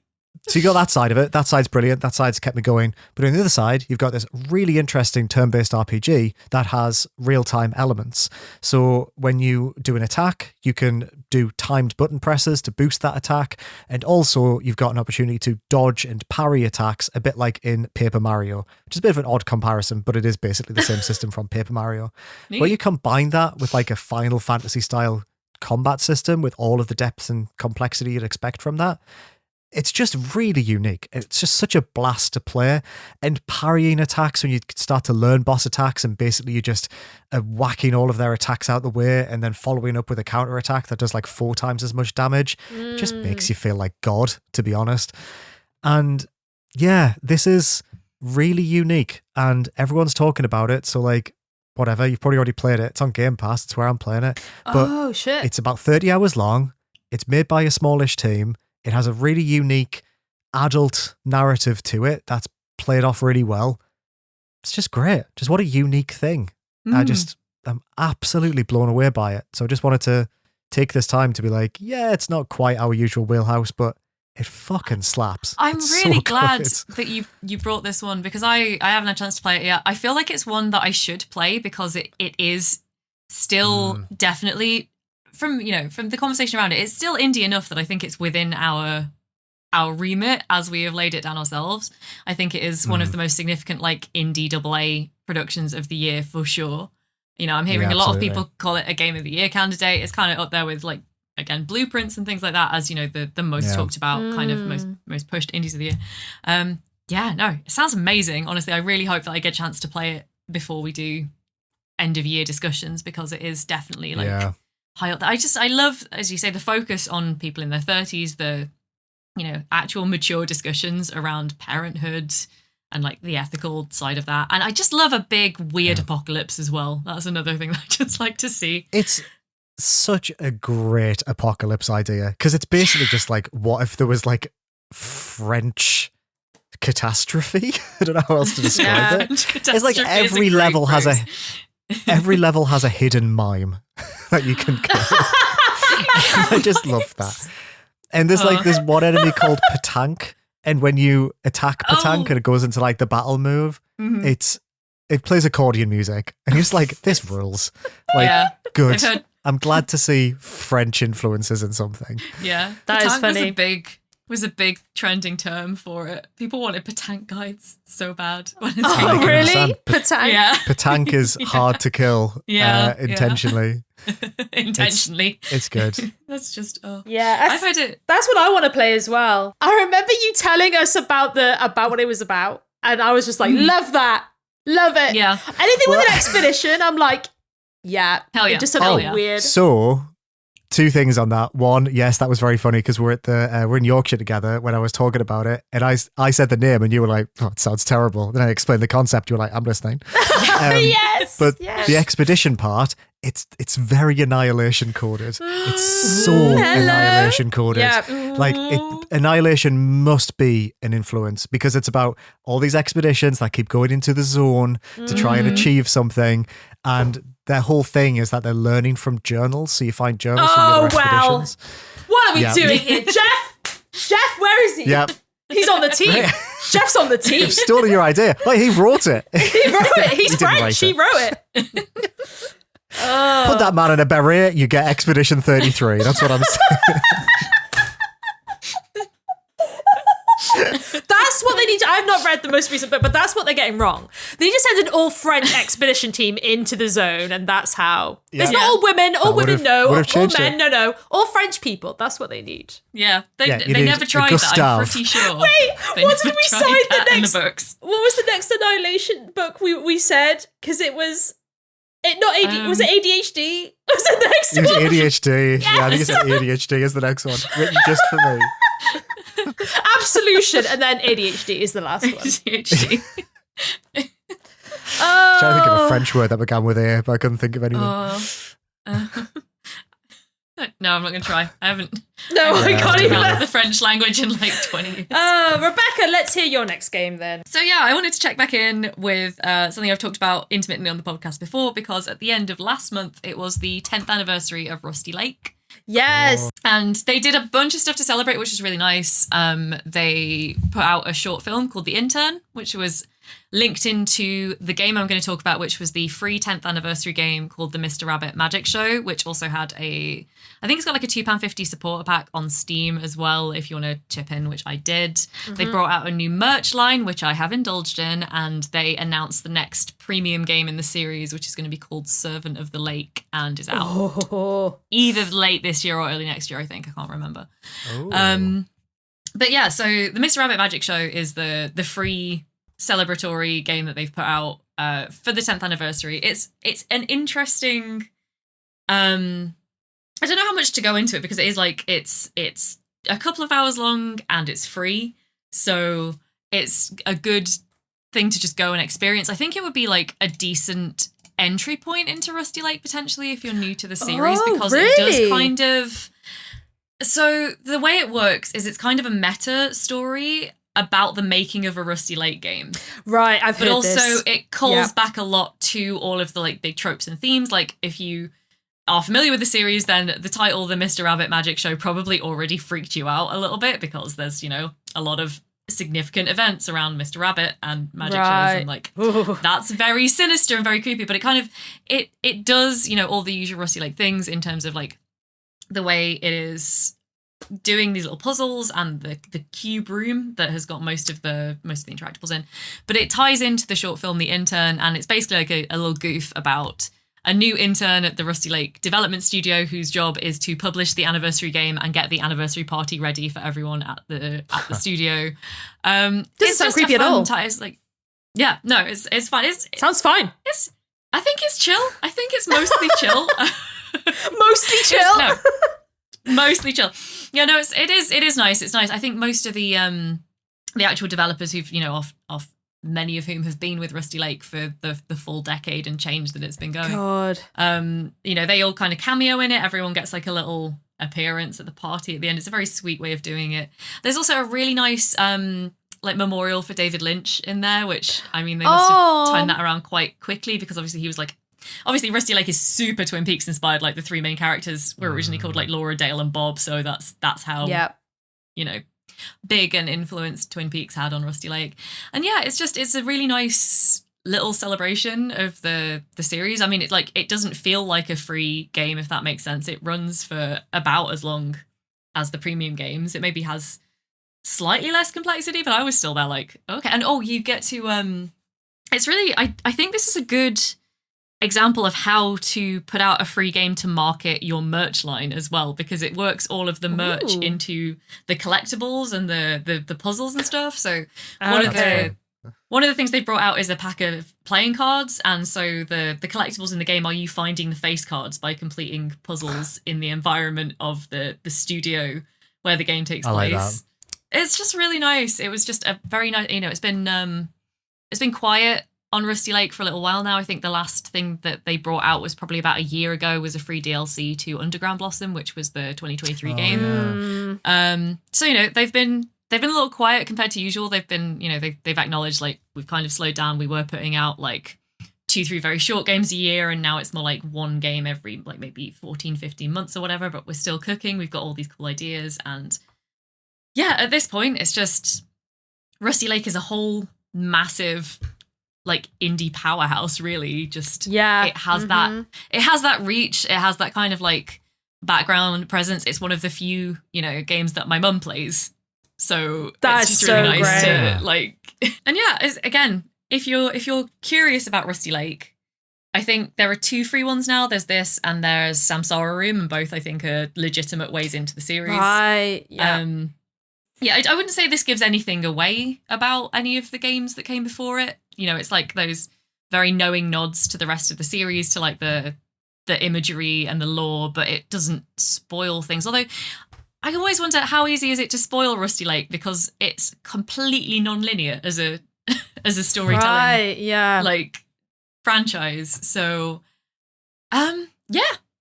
so you got that side of it. That side's brilliant. That side's kept me going. But on the other side, you've got this really interesting turn-based RPG that has real-time elements. So when you do an attack, you can do timed button presses to boost that attack. And also you've got an opportunity to dodge and parry attacks, a bit like in Paper Mario, which is a bit of an odd comparison, but it is basically the same system from Paper Mario. Neat. Where you combine that with like a Final Fantasy style combat system with all of the depth and complexity you'd expect from that. It's just really unique. It's just such a blast to play. And parrying attacks when you start to learn boss attacks and basically you just whacking all of their attacks out the way and then following up with a counter attack that does like 4 times as much damage. It just makes you feel like God, to be honest. And yeah, this is really unique and everyone's talking about it. So like, whatever, you've probably already played it. It's on Game Pass. It's where I'm playing it. But it's about 30 hours long. It's made by a smallish team. It has a really unique adult narrative to it that's played off really well. It's just great. Just what a unique thing. I'm absolutely blown away by it. So I just wanted to take this time to be like, yeah, it's not quite our usual wheelhouse, but it fucking slaps. I'm really glad that you brought this one because I haven't had a chance to play it yet. I feel like it's one that I should play because it is still definitely from the conversation around it, it's still indie enough that I think it's within our remit as we have laid it down ourselves. I think it is one of the most significant like indie AA productions of the year for sure. You know, I'm hearing a lot of people call it a Game of the Year candidate. It's kind of up there with like, again, Blueprints and things like that as, you know, the most talked about kind of most pushed indies of the year. It sounds amazing. Honestly, I really hope that I get a chance to play it before we do end of year discussions because it is definitely like high up there. I love, as you say, the focus on people in their 30s, the, you know, actual mature discussions around parenthood and like the ethical side of that. And I just love a big weird apocalypse as well. That's another thing that I just like to see. It's such a great apocalypse idea because it's basically just like, what if there was like French catastrophe? I don't know how else to describe it. It's like every level has a hidden mime that you can kill. I just love that. And there's like this one enemy called Petanque, and when you attack Petanque and it goes into like the battle move, it plays accordion music, and you're just like, this rules. Like, good. I'm glad to see French influences in something. Yeah, that is funny. Was a big trending term for it. People wanted Petanque guides so bad. Oh, really? Petanque? Yeah. Petanque is hard to kill intentionally. Intentionally. It's good. That's just, yeah. I've heard it. That's what I want to play as well. I remember you telling us about what it was about, and I was just like, love that. Love it. Yeah. Anything with an expedition, I'm like, yeah. Hell yeah. It just sounded weird. So, 2 things on that. One, yes, that was very funny because we're in Yorkshire together when I was talking about it, and I said the name, and you were like, "Oh, it sounds terrible." Then I explained the concept. You were like, "I'm listening." Yes. But the expedition part, it's very Annihilation coded. It's so Annihilation coded. Yeah. Like Annihilation must be an influence because it's about all these expeditions that keep going into the zone to try and achieve something, and their whole thing is that they're learning from journals. So you find journals from the other expeditions. What are we doing here, Jeff? Jeff, where is he? Yep. He's on the team. Jeff's on the team. You've stolen your idea. Like, he wrote it. He wrote it. He's French. He wrote it. Put that man in a beret, you get Expedition 33. That's what I'm saying. That's what they need to. I've not read the most recent book, but that's what they're getting wrong. They need to send an all French expedition team into the zone, and that's how. It's not all women. All women, no. All men, no. All French people. That's what they need. Yeah, they never tried that. I'm pretty sure. Wait, what did we cite the next? In the books. What was the next Annihilation book we said? Because it was. Was it ADHD? Was it the next one? It was ADHD. Yes. Yeah, I think it's ADHD is the next one. Written just for me. Absolution, and then ADHD is the last one. ADHD. Trying to think of a French word that began with A, but I couldn't think of anything. No, I'm not going to try. I haven't. No, I can't even learn the French language in like 20 years. Rebecca, let's hear your next game then. So yeah, I wanted to check back in with something I've talked about intermittently on the podcast before, because at the end of last month, it was the 10th anniversary of Rusty Lake. Yes. And they did a bunch of stuff to celebrate, which was really nice. They put out a short film called The Intern, which was linked into the game I'm going to talk about, which was the free 10th anniversary game called the Mr. Rabbit Magic Show, which also had I think it's got like a £2.50 supporter pack on Steam as well, if you want to chip in, which I did. Mm-hmm. They brought out a new merch line, which I have indulged in, and they announced the next premium game in the series, which is going to be called Servant of the Lake, and is out either late this year or early next year, I think. I can't remember. But yeah, so the Mr. Rabbit Magic Show is the free celebratory game that they've put out for the 10th anniversary. It's an interesting I don't know how much to go into it, because it is like it's a couple of hours long and it's free, so it's a good thing to just go and experience. I think it would be like a decent entry point into Rusty Lake potentially if you're new to the series, because it does kind of. So the way it works is it's kind of a meta story about the making of a Rusty Lake game. Right, I've heard this. But also it calls back a lot to all of the like big tropes and themes. Like if you are familiar with the series, then the title, The Mr. Rabbit Magic Show, probably already freaked you out a little bit, because there's, a lot of significant events around Mr. Rabbit and magic shows, and like that's very sinister and very creepy, but it kind of it does, all the usual Rusty Lake things in terms of like the way it is doing these little puzzles and the cube room that has got most of the interactables in. But it ties into the short film The Intern, and it's basically like a little goof about a new intern at the Rusty Lake development studio whose job is to publish the anniversary game and get the anniversary party ready for everyone at the studio. Doesn't sound creepy at all. It's like, yeah, no, it's fine. Sounds fine. I think it's chill. I think it's mostly chill. Mostly chill. No, mostly chill. Yeah, no, it is nice. It's nice. I think most of the actual developers who've off many of whom have been with Rusty Lake for the full decade and change that it's been going. God. They all kind of cameo in it. Everyone gets like a little appearance at the party at the end. It's a very sweet way of doing it. There's also a really nice memorial for David Lynch in there, which they must have turned that around quite quickly, because obviously he was like, Rusty Lake is super Twin Peaks inspired. Like the three main characters were originally called like Laura, Dale, and Bob, so that's how big an influence Twin Peaks had on Rusty Lake. And yeah, it's a really nice little celebration of the series. It doesn't feel like a free game, if that makes sense. It runs for about as long as the premium games. It maybe has slightly less complexity, but I was still there like, okay. And you get to it's really I think this is a good example of how to put out a free game to market your merch line as well, because it works all of the merch into the collectibles and the puzzles and stuff. So one of the things they brought out is a pack of playing cards, and so the collectibles in the game are you finding the face cards by completing puzzles in the environment of the studio where the game takes place. Like that. It's just really nice. It was just a very nice, it's been quiet on Rusty Lake for a little while now. I think the last thing that they brought out was probably about a year ago, was a free DLC to Underground Blossom, which was the 2023 game. Yeah. So they've been a little quiet compared to usual. They've been they've acknowledged like we've kind of slowed down. We were putting out like 2-3 very short games a year, and now it's more like one game every like maybe 14-15 months or whatever, but we're still cooking. We've got all these cool ideas, and yeah, at this point it's just Rusty Lake is a whole massive like indie powerhouse, really. Just Yeah. it has that reach, it has that kind of like background presence. It's one of the few, games that my mum plays. So That's it's just really so nice great. to like and again, if you're curious about Rusty Lake, I think there are 2 free ones now. There's this and there's Samsara Room, and both I think are legitimate ways into the series. Right. Yeah. I wouldn't say this gives anything away about any of the games that came before it. It's like those very knowing nods to the rest of the series, to like the imagery and the lore, but it doesn't spoil things. Although I always wonder, how easy is it to spoil Rusty Lake, because it's completely non-linear as a storytelling Right. Yeah. like franchise. So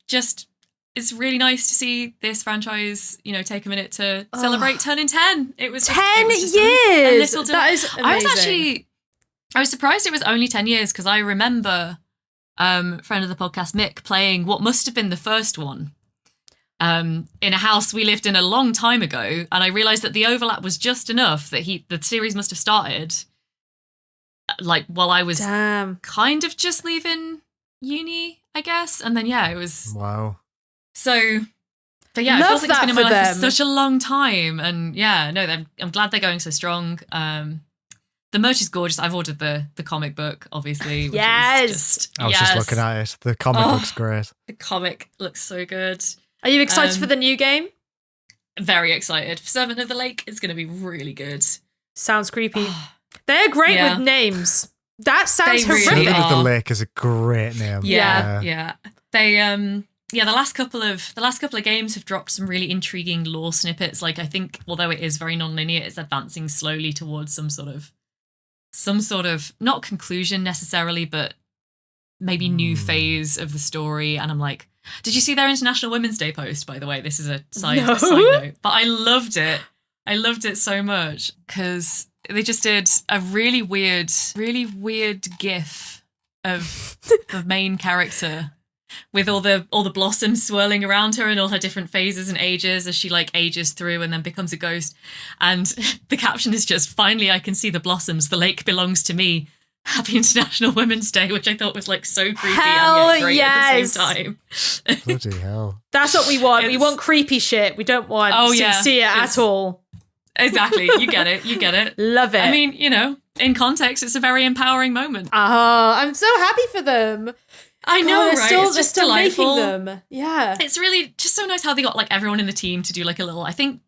just it's really nice to see this franchise, take a minute to celebrate turning 10. It was 10 just years. a little That is amazing. I was surprised it was only 10 years, because I remember friend of the podcast Mick playing what must have been the first one in a house we lived in a long time ago, and I realized that the overlap was just enough that the series must have started like while I was kind of just leaving uni, I guess, and then it was wow. So but it feels like it's been in my life for such a long time, and I'm glad they're going so strong. The merch is gorgeous. I've ordered the comic book, obviously. Which Yes. is just, I was just looking at it. The comic looks great. The comic looks so good. Are you excited for the new game? Very excited. Servant of the Lake is going to be really good. Sounds creepy. They're great with names. That sounds horrific. Servant of the Lake is a great name. Yeah. They the last couple of games have dropped some really intriguing lore snippets. Like, I think although it is very non-linear, it's advancing slowly towards some sort of not conclusion necessarily, but maybe new phase of the story. And I'm like, did you see their International Women's Day post, by the way? This is a side note. But I loved it. I loved it so much, because they just did a really weird gif of the main character with all the blossoms swirling around her and all her different phases and ages as she like ages through and then becomes a ghost. And the caption is just, "Finally I can see the blossoms. The lake belongs to me. Happy International Women's Day," which I thought was like so creepy and yet great at the same time. Bloody hell. That's what we want. We want creepy shit. We don't want sincere at all. Exactly. You get it. Love it. I mean, in context, it's a very empowering moment. I'm so happy for them. I know, they're right? Still, it's still delightful. Making them. Yeah. It's really just so nice how they got like everyone in the team to do like a little, I think,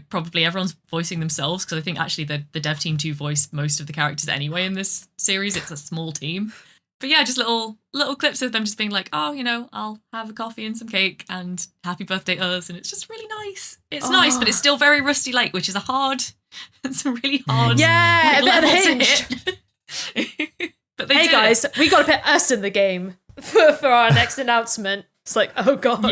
probably everyone's voicing themselves, because I think actually the dev team do voice most of the characters anyway in this series. It's a small team. But just little clips of them just being like, I'll have a coffee and some cake and happy birthday us. And it's just really nice. It's nice, but it's still very Rusty Lake, which is it's a really hard a bit unhinged. But hey guys, we got to put us in the game for our next announcement. It's like, oh god.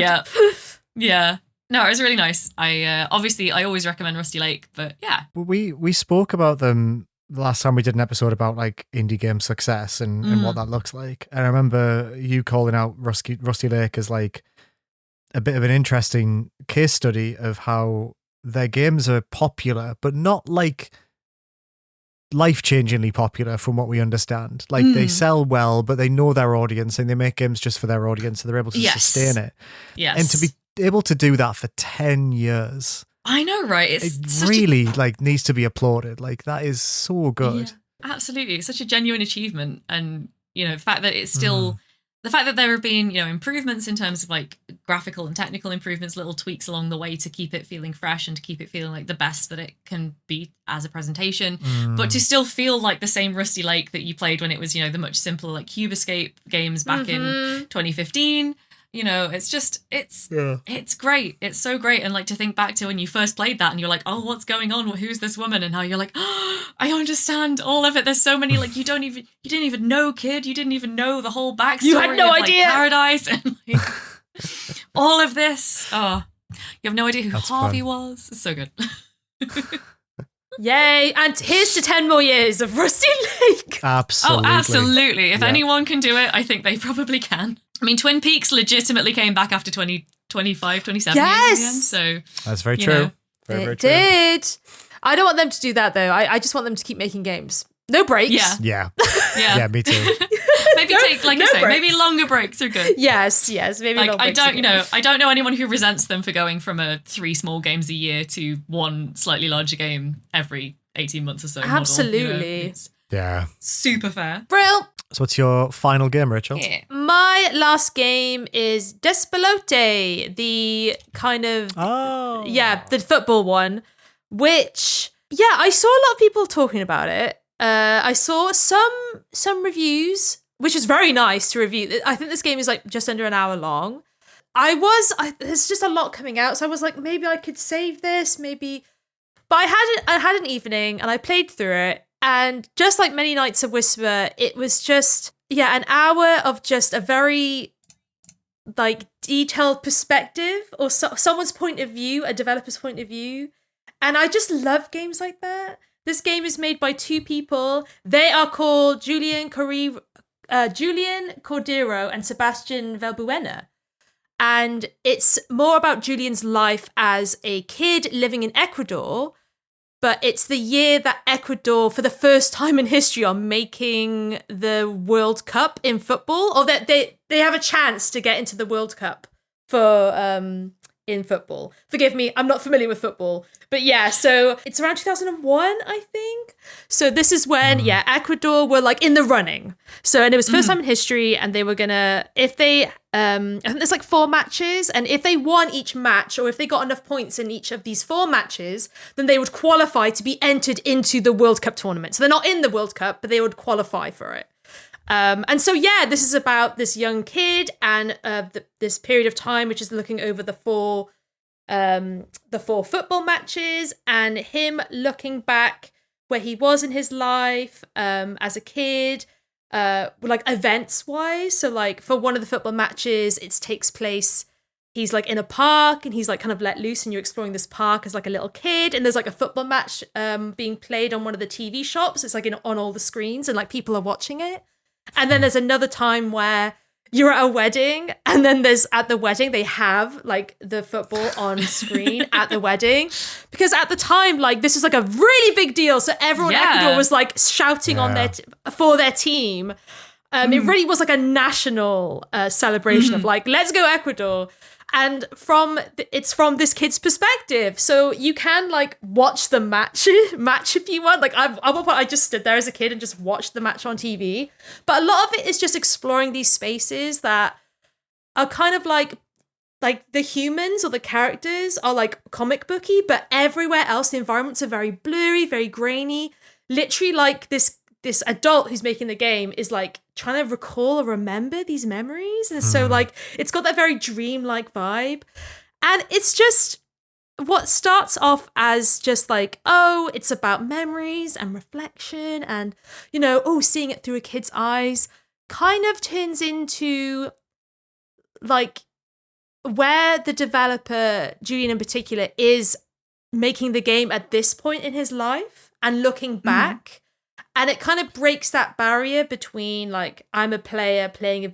Yeah. No, it was really nice. I always recommend Rusty Lake, but yeah. We spoke about them the last time we did an episode about like indie game success and what that looks like. And I remember you calling out Rusty Lake as like a bit of an interesting case study of how their games are popular, but not like life-changingly popular from what we understand. Like they sell well, but they know their audience and they make games just for their audience, so they're able to sustain it. Yes. And to be able to do that for 10 years. I know, right? It really needs to be applauded. Like, that is so good. Yeah, absolutely. It's such a genuine achievement. And, the fact that it's still the fact that there have been, improvements in terms of like graphical and technical improvements, little tweaks along the way to keep it feeling fresh and to keep it feeling like the best that it can be as a presentation, but to still feel like the same Rusty Lake that you played when it was, the much simpler like Cube Escape games back in 2015. It's great. It's so great. And like to think back to when you first played that and you're like, oh, what's going on? Who's this woman? And now you're like, oh, I understand all of it. There's so many, like, you didn't even know, kid. You didn't even know the whole backstory. You had no idea. Paradise and like all of this. Oh, you have no idea who Harvey was. It's so good. Yay. And here's to 10 more years of Rusty Lake. Absolutely. Oh, absolutely. If anyone can do it, I think they probably can. I mean, Twin Peaks legitimately came back after 25, 27 years again, so... That's very true. Very, very true. It did. I don't want them to do that, though. I just want them to keep making games. No breaks. Yeah. Yeah, me too. Maybe take, like I say, maybe longer breaks are good. Yes, maybe like, longer breaks are good. I don't know anyone who resents them for going from 3 small games a year to 1 slightly larger game every 18 months or so. Absolutely. Model, Yeah. super fair. Brill. So what's your final game, Rachel? Yeah. My last game is Despelote, the kind of the football one, which I saw a lot of people talking about it. I saw some reviews, which is very nice to review. I think this game is like just under an hour long. There's just a lot coming out, so I was like, maybe I could save this, maybe. But I had an evening and I played through it, and just like many Nights of Whisper, it was just an hour of just a very like detailed perspective or someone's point of view, a developer's point of view, and I just love games like that. This game is made by 2 people. They are called Julian Cordero and Sebastian Valbuena. And it's more about Julian's life as a kid living in Ecuador, but it's the year that Ecuador, for the first time in history, are making the World Cup in football, or that they have a chance to get into the World Cup for in football. Forgive me, I'm not familiar with football. But so it's around 2001, I think. So this is when, Ecuador were like in the running. So, and it was first time in history, and they were gonna, if they, I think there's like 4 matches, and if they won each match, or if they got enough points in each of these 4 matches, then they would qualify to be entered into the World Cup tournament. So they're not in the World Cup, but they would qualify for it. And so, this is about this young kid and this period of time, which is looking over the 4 football matches, and him looking back where he was in his life as a kid, like events wise. So like for one of the football matches, it takes place, he's like in a park and he's like kind of let loose, and you're exploring this park as like a little kid, and there's like a football match being played on one of the TV shops. It's like on all the screens, and like people are watching it. And then there's another time where you're at a wedding, and then at the wedding, they have like the football on screen at the wedding. Because at the time, like this was like a really big deal. So everyone in Ecuador was like shouting on for their team. It really was like a national celebration of like, let's go Ecuador. And it's from this kid's perspective. So you can like watch the match if you want. Like at one point I just stood there as a kid and just watched the match on TV. But a lot of it is just exploring these spaces that are kind of like the humans or the characters are like comic booky, but everywhere else the environments are very blurry, very grainy. Literally like this adult who's making the game is like trying to recall or remember these memories. And so like, it's got that very dreamlike vibe. And it's just what starts off as just like, oh, it's about memories and reflection and, seeing it through a kid's eyes, kind of turns into like where the developer, Julian in particular, is making the game at this point in his life and looking back. And it kind of breaks that barrier between like, I'm a player playing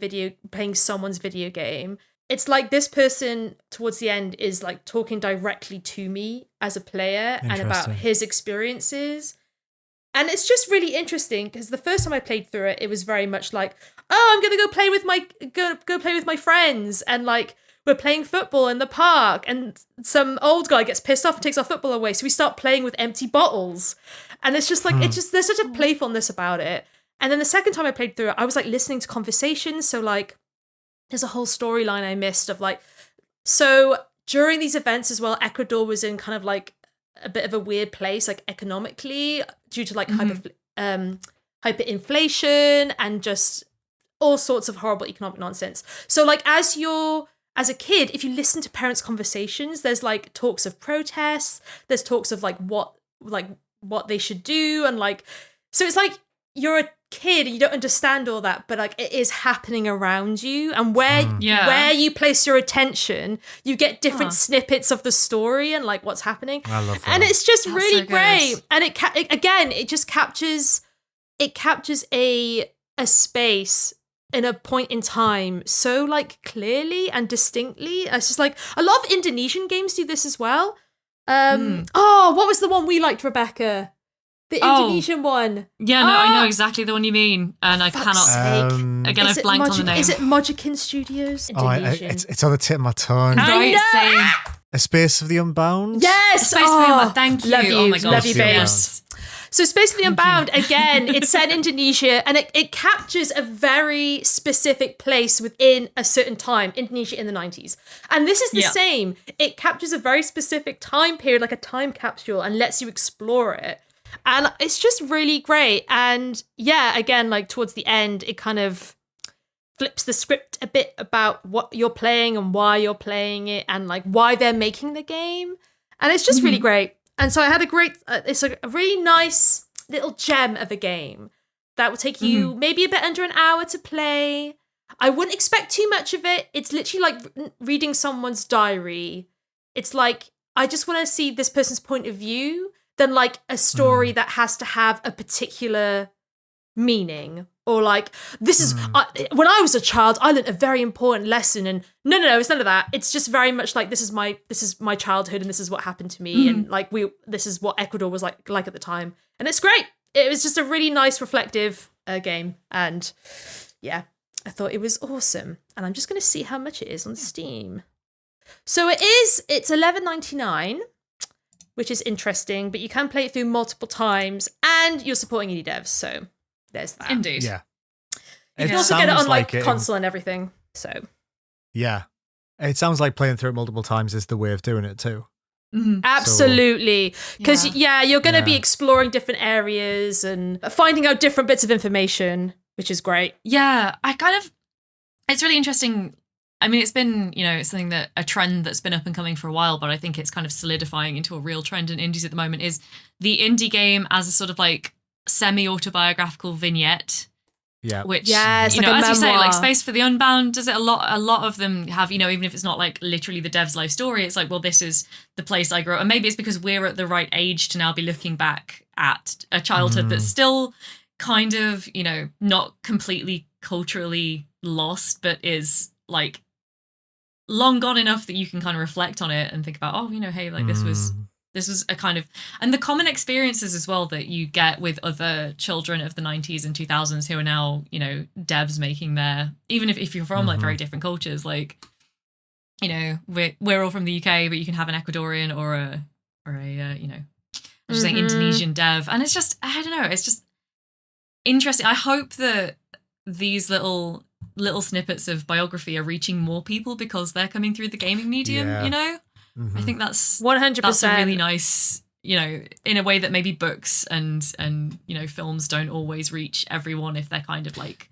someone's video game. It's like this person towards the end is like talking directly to me as a player and about his experiences. And it's just really interesting because the first time I played through it, it was very much like, oh, I'm going to go play with my friends. And like, we're playing football in the park and some old guy gets pissed off and takes our football away. So we start playing with empty bottles. And it's just like, there's such a playfulness about it. And then the second time I played through it, I was like listening to conversations. So like, there's a whole storyline I missed of like, so during these events as well, Ecuador was in kind of like a bit of a weird place, like economically, due to like hyperinflation and just all sorts of horrible economic nonsense. So like, as a kid, if you listen to parents' conversations, there's like talks of protests, there's talks of like what they should do, and like, so it's like you're a kid and you don't understand all that, but like it is happening around you, and where you place your attention, you get different snippets of the story and like what's happening. I love that. And it's just really great, and it just captures a space in a point in time so like clearly and distinctly. It's just like a lot of Indonesian games do this as well. Oh, what was the one we liked, Rebecca? The Indonesian one. Yeah, no, I know exactly the one you mean, and I cannot. Again, I've blanked on the name. Is it Mojikin Studios? Indonesian. It's on the tip of my tongue. Right, same. A Space of the Unbound? Yes! Space of the Unbound. Thank you. Love you. Oh my gosh. Love you, babes. Yes. So Space of the Unbound, again, it's set in Indonesia, and it captures a very specific place within a certain time, Indonesia in the 90s. And this is the same. It captures a very specific time period, like a time capsule, and lets you explore it. And it's just really great. And yeah, again, like towards the end, it kind of flips the script a bit about what you're playing and why you're playing it and like why they're making the game. And it's just really great. And so I had it's a really nice little gem of a game that will take you maybe a bit under an hour to play. I wouldn't expect too much of it. It's literally like reading someone's diary. It's like, I just want to see this person's point of view than like a story that has to have a particular meaning, or like, this is when I was a child I learned a very important lesson, and no, it's none of that. It's just very much like, this is my childhood, and this is what happened to me, and like this is what Ecuador was like at the time, and it's great. It was just a really nice reflective game, and yeah, I thought it was awesome. And I'm just going to see how much it is on Steam. So it's $11.99, which is interesting, but you can play it through multiple times, and you're supporting indie devs, so there's that. Indeed. Yeah. You can also get it on like console and everything. So yeah, it sounds like playing through it multiple times is the way of doing it too. Absolutely, because you're going to be exploring different areas and finding out different bits of information, which is great. Yeah, it's really interesting. I mean, it's been, it's something a trend that's been up and coming for a while, but I think it's kind of solidifying into a real trend in indies at the moment, is the indie game as a sort of like semi-autobiographical vignette. Yeah. Which, like as memoir. you say, like Space for the Unbound does it a lot. A lot of them have, even if it's not like literally the dev's life story, it's like, well, this is the place I grew up. And maybe it's because we're at the right age to now be looking back at a childhood that's still kind of, not completely culturally lost, but is like long gone enough that you can kind of reflect on it and think about, hey, like this was a kind of, and the common experiences as well that you get with other children of the 90s and 2000s who are now, devs making their, even if you're from like very different cultures, like, we're all from the UK, but you can have an Ecuadorian or a I'm just saying Indonesian dev. And it's just, I don't know, it's just interesting. I hope that these little snippets of biography are reaching more people because they're coming through the gaming medium, I think that's 100%. That's a really nice, in a way that maybe books and films don't always reach everyone if they're kind of like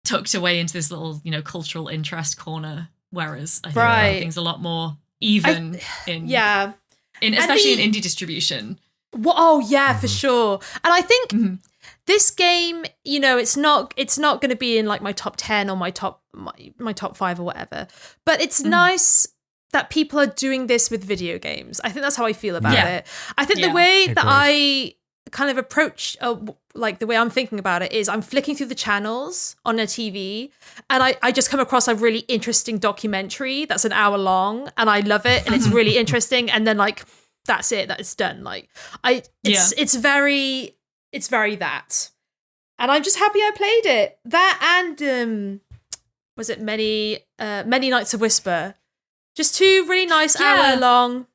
tucked away into this little, cultural interest corner. Whereas I think everything's a lot more even especially in indie distribution. Well, oh yeah, for sure. And I think this game, it's not going to be in like my top 10 or my top 5 or whatever. But it's nice that people are doing this with video games. I think that's how I feel about it. I think the way that I kind of approach, like the way I'm thinking about it is I'm flicking through the channels on a TV and I just come across a really interesting documentary that's an hour long and I love it and it's really interesting. And then like, that's it, that it's done. Like it's very that. And I'm just happy I played it. That and was it Many Nights of Whisper? Just 2 really nice hour-long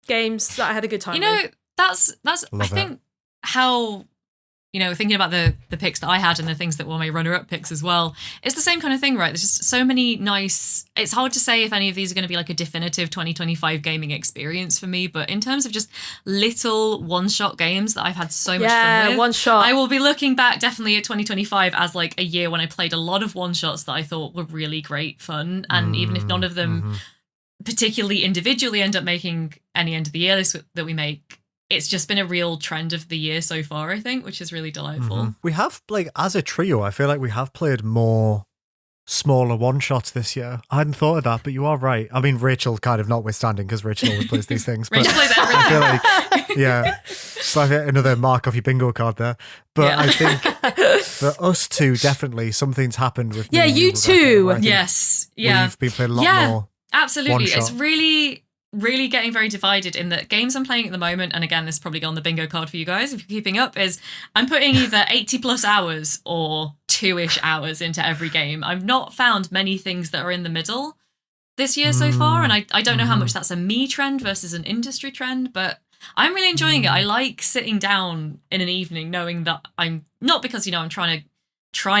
games that I had a good time with. That's I think how, thinking about the picks that I had and the things that were my runner-up picks as well, it's the same kind of thing, right? There's just so many nice... It's hard to say if any of these are going to be like a definitive 2025 gaming experience for me, but in terms of just little one-shot games that I've had so much fun with, one-shot. I will be looking back definitely at 2025 as like a year when I played a lot of one-shots that I thought were really great fun, and even if none of them... particularly individually end up making any end of the year list that we make, it's just been a real trend of the year so far, I think, which is really delightful. We have, like, as a trio, I feel like we have played more smaller one-shots this year. I hadn't thought of that, but you are right. I mean, Rachel kind of notwithstanding, because Rachel always plays these things. But Rachel plays everything. I feel like, so I think another mark off your bingo card there. But I think for us two, definitely, something's happened with me you and too. Rebecca, Yes. Yeah. We've been playing a lot more. Absolutely. One-shot. It's really, really getting very divided in that games I'm playing at the moment, and again, this is probably on the bingo card for you guys if you're keeping up, is I'm putting either 80 plus hours or 2-ish hours into every game. I've not found many things that are in the middle this year so far, and I don't know how much that's a me trend versus an industry trend, but I'm really enjoying it. I like sitting down in an evening knowing that I'm not because, I'm trying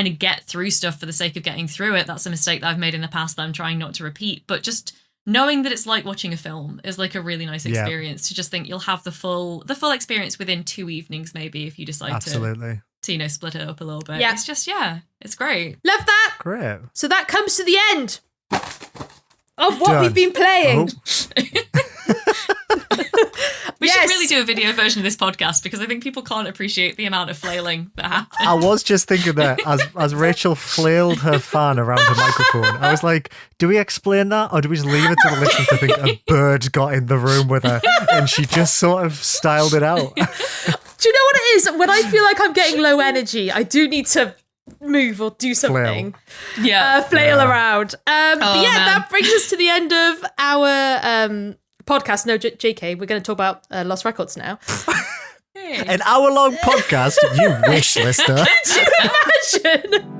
to get through stuff for the sake of getting through it. That's a mistake that I've made in the past that I'm trying not to repeat, but just knowing that it's like watching a film is like a really nice experience. To just think you'll have the full experience within 2 evenings, maybe, if you decide to split it up a little bit. Yeah. It's just, it's great. Love that. Great. So that comes to the end of what we've been playing. We should really do a video version of this podcast because I think people can't appreciate the amount of flailing that happens. I was just thinking that as Rachel flailed her fan around the microphone, I was like, do we explain that or do we just leave it to the listener to think a bird got in the room with her and she just sort of styled it out? Do you know what it is? When I feel like I'm getting low energy, I do need to move or do something. Flail around. That brings us to the end of our podcast. No, JK, we're going to talk about Lost Records now. An hour-long podcast? You wish, listener. Could you imagine?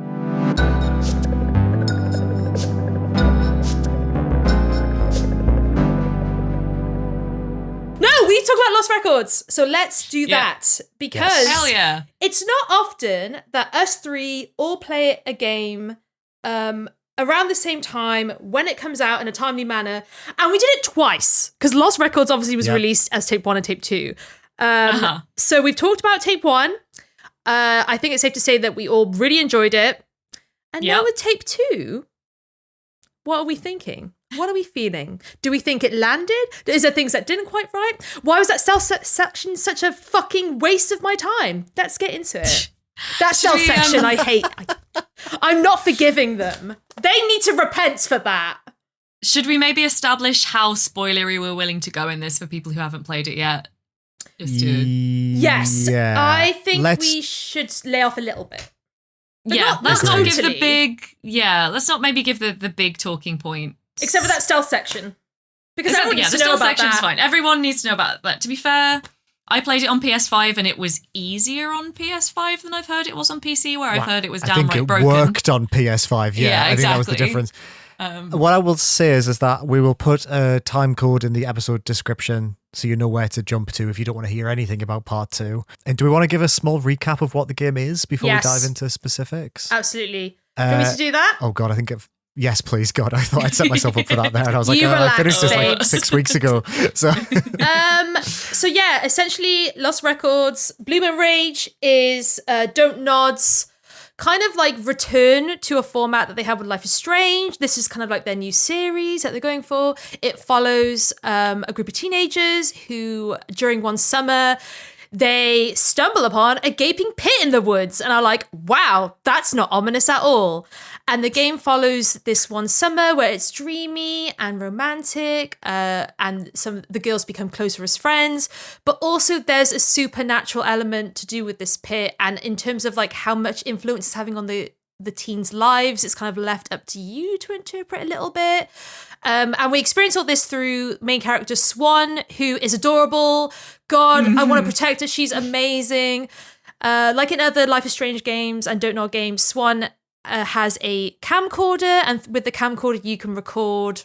No, we talk about Lost Records. So let's do that because Hell yeah. It's not often that us three all play a game around the same time when it comes out in a timely manner. And we did it twice because Lost Records obviously was released as tape 1 and tape 2. So we've talked about tape 1. I think it's safe to say that we all really enjoyed it. And now with tape 2, what are we thinking? What are we feeling? Do we think it landed? Is there things that didn't quite right? Why was that stealth section such a fucking waste of my time? Let's get into it. That stealth section I hate. I'm not forgiving them. They need to repent for that. Should we maybe establish how spoilery we're willing to go in this for people who haven't played it yet? Yes. Yeah. I think we should lay off a little bit. Let's not give the big... Yeah, let's not maybe give the big talking point. Except for that stealth section. Because everyone needs to know about that. The stealth section's fine. Everyone needs to know about that. To be fair, I played it on PS5 and it was easier on PS5 than I've heard it was on PC, where I've heard it was downright broken. I think it worked on PS5, yeah. I think that was the difference. What I will say is that we will put a time code in the episode description so you know where to jump to if you don't want to hear anything about part 2. And do we want to give a small recap of what the game is before we dive into specifics? Absolutely. Can we do that? Oh God, I think yes, please, God. I thought I'd set myself up for that there. And I was like, I finished this like 6 weeks ago. So essentially Lost Records, Bloom and Rage is Don't Nod's kind of like return to a format that they have with Life is Strange. This is kind of like their new series that they're going for. It follows a group of teenagers who, during one summer, they stumble upon a gaping pit in the woods and are like, wow, that's not ominous at all. And the game follows this one summer where it's dreamy and romantic, and the girls become closer as friends. But also there's a supernatural element to do with this pit. And in terms of like how much influence it's having on the teens' lives, it's kind of left up to you to interpret a little bit. And we experience all this through main character Swan, who is adorable. God, I want to protect her. She's amazing. Like in other Life is Strange games and Don't Know games, Swan has a camcorder, and with the camcorder you can record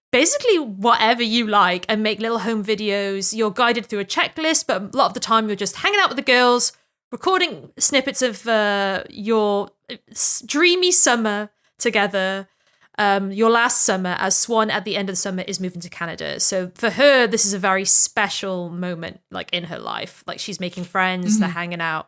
basically whatever you like and make little home videos. You're guided through a checklist, but a lot of the time you're just hanging out with the girls, recording snippets of your dreamy summer together. Your last summer, as Swan at the end of the summer is moving to Canada. So for her, this is a very special moment, like in her life. Like she's making friends, they're hanging out.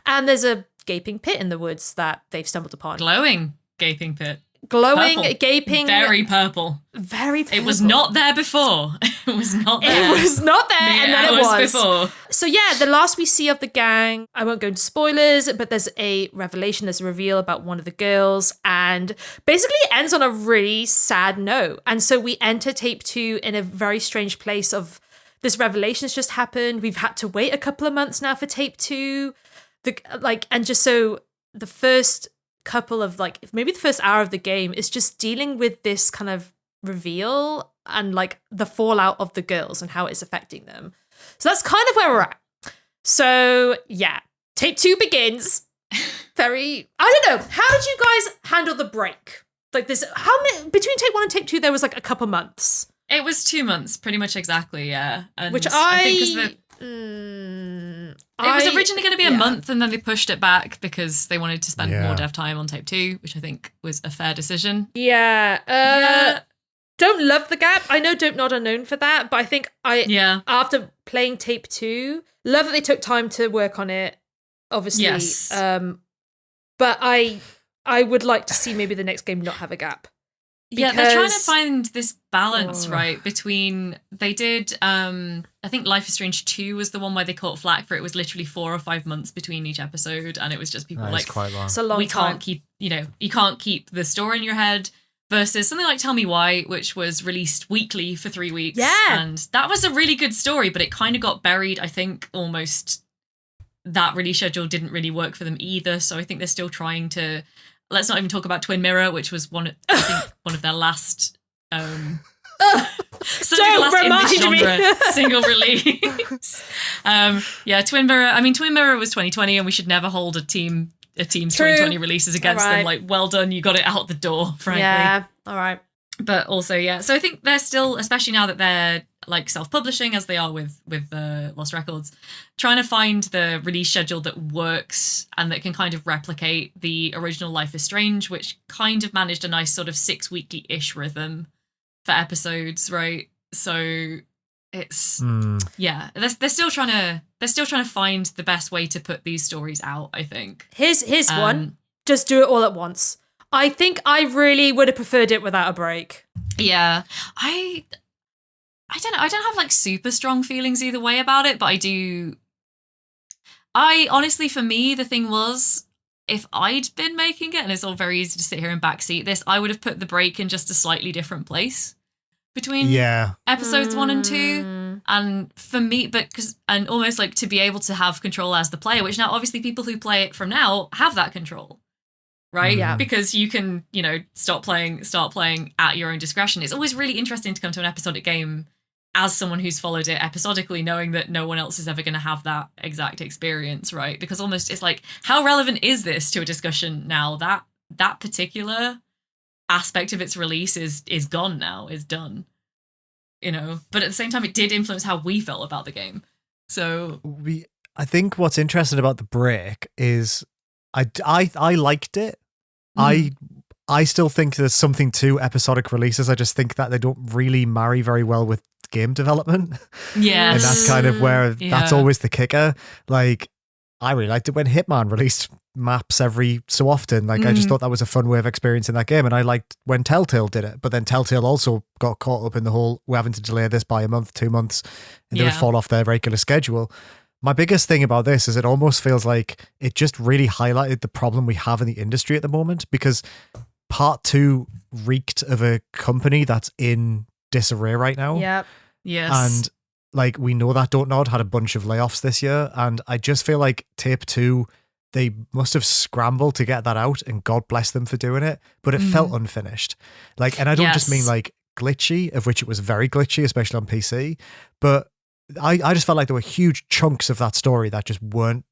And there's a gaping pit in the woods that they've stumbled upon. Glowing gaping pit. Glowing, purple. Gaping. Very purple. Very purple. It was not there before. It was not there. It was not there, and then it was. Before. So yeah, the last we see of the gang, I won't go into spoilers, but there's a revelation, there's a reveal about one of the girls, and basically it ends on a really sad note. And so we enter tape 2 in a very strange place of this revelation has just happened. We've had to wait a couple of months now for tape 2. And just so the first couple of maybe the first hour of the game is just dealing with this kind of reveal and like the fallout of the girls and how it's affecting them. So that's kind of where we're at. So yeah, tape 2 begins. I don't know. How did you guys handle the break? Like this, how many, between tape 1 and tape 2, there was like a couple months. It was 2 months, pretty much exactly, yeah. And which I think it was originally going to be a month, and then they pushed it back because they wanted to spend more dev time on tape 2, which I think was a fair decision. Yeah. Don't love the gap. I know Don't Nod are known for that, but I think after playing tape 2, love that they took time to work on it, obviously. Yes. But I would like to see maybe the next game not have a gap. Yeah, they're trying to find this balance, right, between, they did, I think Life is Strange 2 was the one where they caught flack for it was literally 4 or 5 months between each episode, and it was just people like, quite long. It's a long time. Can't keep, you can't keep the story in your head, versus something like Tell Me Why, which was released weekly for 3 weeks. Yeah. And that was a really good story, but it kind of got buried, I think, almost, that release schedule didn't really work for them either, so I think they're still trying to. Let's not even talk about Twin Mirror, which was one of their last single release. Twin Mirror. Twin Mirror was 2020, and we should never hold a team's 2020 releases against them. Like, well done, you got it out the door, frankly. Yeah, all right. But also, so I think they're still, especially now that they're like self-publishing as they are with Lost Records, trying to find the release schedule that works and that can kind of replicate the original Life is Strange, which kind of managed a nice sort of 6 weekly-ish rhythm for episodes, right? So it's they're still trying to find the best way to put these stories out, I think. Here's one. Just do it all at once. I think I really would have preferred it without a break. Yeah. I don't know. I don't have like super strong feelings either way about it, but I honestly, for me, the thing was, if I'd been making it, and it's all very easy to sit here and backseat this, I would have put the break in just a slightly different place between episodes 1 and 2. And for me, and almost like to be able to have control as the player, which now obviously people who play it from now have that control. Right? Yeah. Because you can, start playing at your own discretion. It's always really interesting to come to an episodic game as someone who's followed it episodically, knowing that no one else is ever going to have that exact experience, right? Because almost it's like, how relevant is this to a discussion now? That particular aspect of its release is gone now, is done. But at the same time, it did influence how we felt about the game. So I think what's interesting about the break is I liked it. I still think there's something to episodic releases. I just think that they don't really marry very well with game development. Yeah. And that's kind of where that's always the kicker. Like, I really liked it when Hitman released maps every so often. Like, I just thought that was a fun way of experiencing that game. And I liked when Telltale did it. But then Telltale also got caught up in the whole, we're having to delay this by a month, 2 months, and they would fall off their regular schedule. My biggest thing about this is it almost feels like it just really highlighted the problem we have in the industry at the moment, because part 2 reeked of a company that's in disarray right now. Yep. Yes. And like, we know that Don't Nod had a bunch of layoffs this year, and I just feel like tape 2, they must have scrambled to get that out, and God bless them for doing it, but it felt unfinished. Like, and I don't just mean like glitchy, of which it was very glitchy, especially on PC, but I just felt like there were huge chunks of that story that just weren't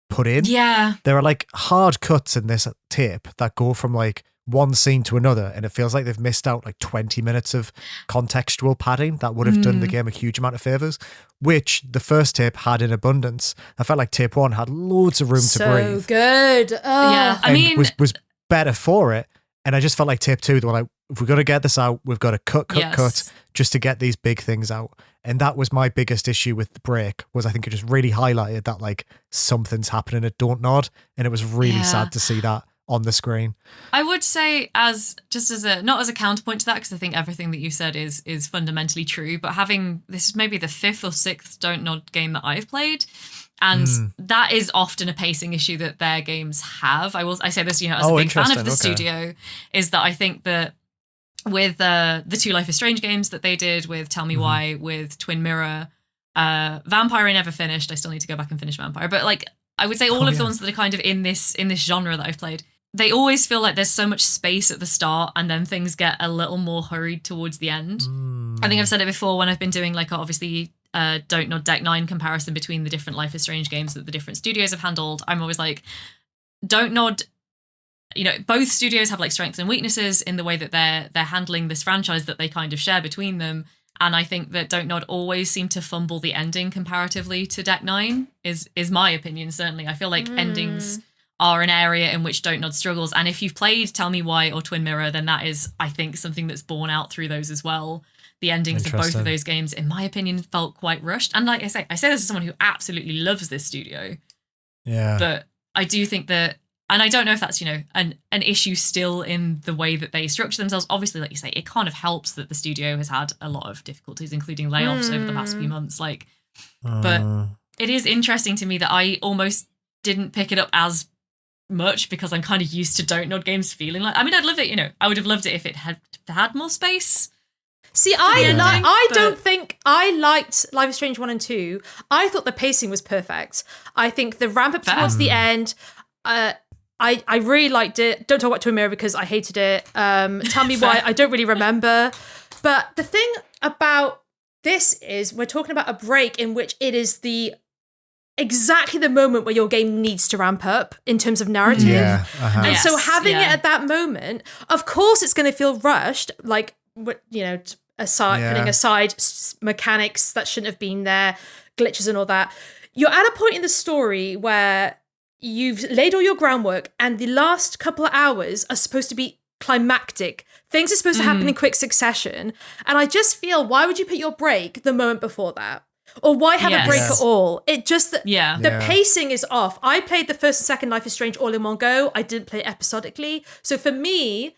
put in. Yeah. There are like hard cuts in this tape that go from like one scene to another, and it feels like they've missed out like 20 minutes of contextual padding that would have done the game a huge amount of favors, which the first tape had in abundance. I felt like tape 1 had loads of room to breathe. So good. Yeah. I mean, was better for it. And I just felt like tape 2, they were like, if we're going to get this out, we've got to cut just to get these big things out. And that was my biggest issue with the break, was I think it just really highlighted that like something's happening at Don't Nod. And it was really sad to see that on the screen. I would say not as a counterpoint to that, because I think everything that you said is fundamentally true, but having, this is maybe the 5th or 6th Don't Nod game that I've played, and that is often a pacing issue that their games have. I say this, as a big fan of the studio, is that I think that with the 2 Life is Strange games that they did, with Tell Me Why, with Twin Mirror, Vampire I never finished. I still need to go back and finish Vampire, but like, I would say all of the ones that are kind of in this genre that I've played, they always feel like there's so much space at the start and then things get a little more hurried towards the end. I think I've said it before when I've been doing like obviously Don't Nod Deck 9 comparison between the different Life is Strange games that the different studios have handled. I'm always like, Don't Nod, both studios have like strengths and weaknesses in the way that they're handling this franchise that they kind of share between them. And I think that Don't Nod always seem to fumble the ending comparatively to Deck 9 is my opinion, certainly. I feel like endings are an area in which Don't Nod struggles. And if you've played Tell Me Why or Twin Mirror, then that is, I think, something that's borne out through those as well. The endings of both of those games, in my opinion, felt quite rushed. And like I say this as someone who absolutely loves this studio. Yeah. But I do think that, and I don't know if that's, an issue still in the way that they structure themselves. Obviously, like you say, it kind of helps that the studio has had a lot of difficulties, including layoffs over the past few months. But it is interesting to me that I almost didn't pick it up as much because I'm kind of used to Don't Nod games feeling like, I'd love it, I would have loved it if it had more space. See, I don't think I liked Life is Strange 1 and 2. I thought the pacing was perfect. I think the ramp up towards the end, I really liked it. Don't talk about Twin Mirror because I hated it. Tell Me Why, I don't really remember. But the thing about this is we're talking about a break in which it is exactly the moment where your game needs to ramp up in terms of narrative. Yeah, And so having it at that moment, of course it's going to feel rushed, like, putting aside mechanics that shouldn't have been there, glitches and all that. You're at a point in the story where you've laid all your groundwork and the last couple of hours are supposed to be climactic. Things are supposed to happen in quick succession. And I just feel, why would you put your break the moment before that? Or why have a break at all? It just, the pacing is off. I played the first and second Life is Strange all in one go. I didn't play it episodically. So for me,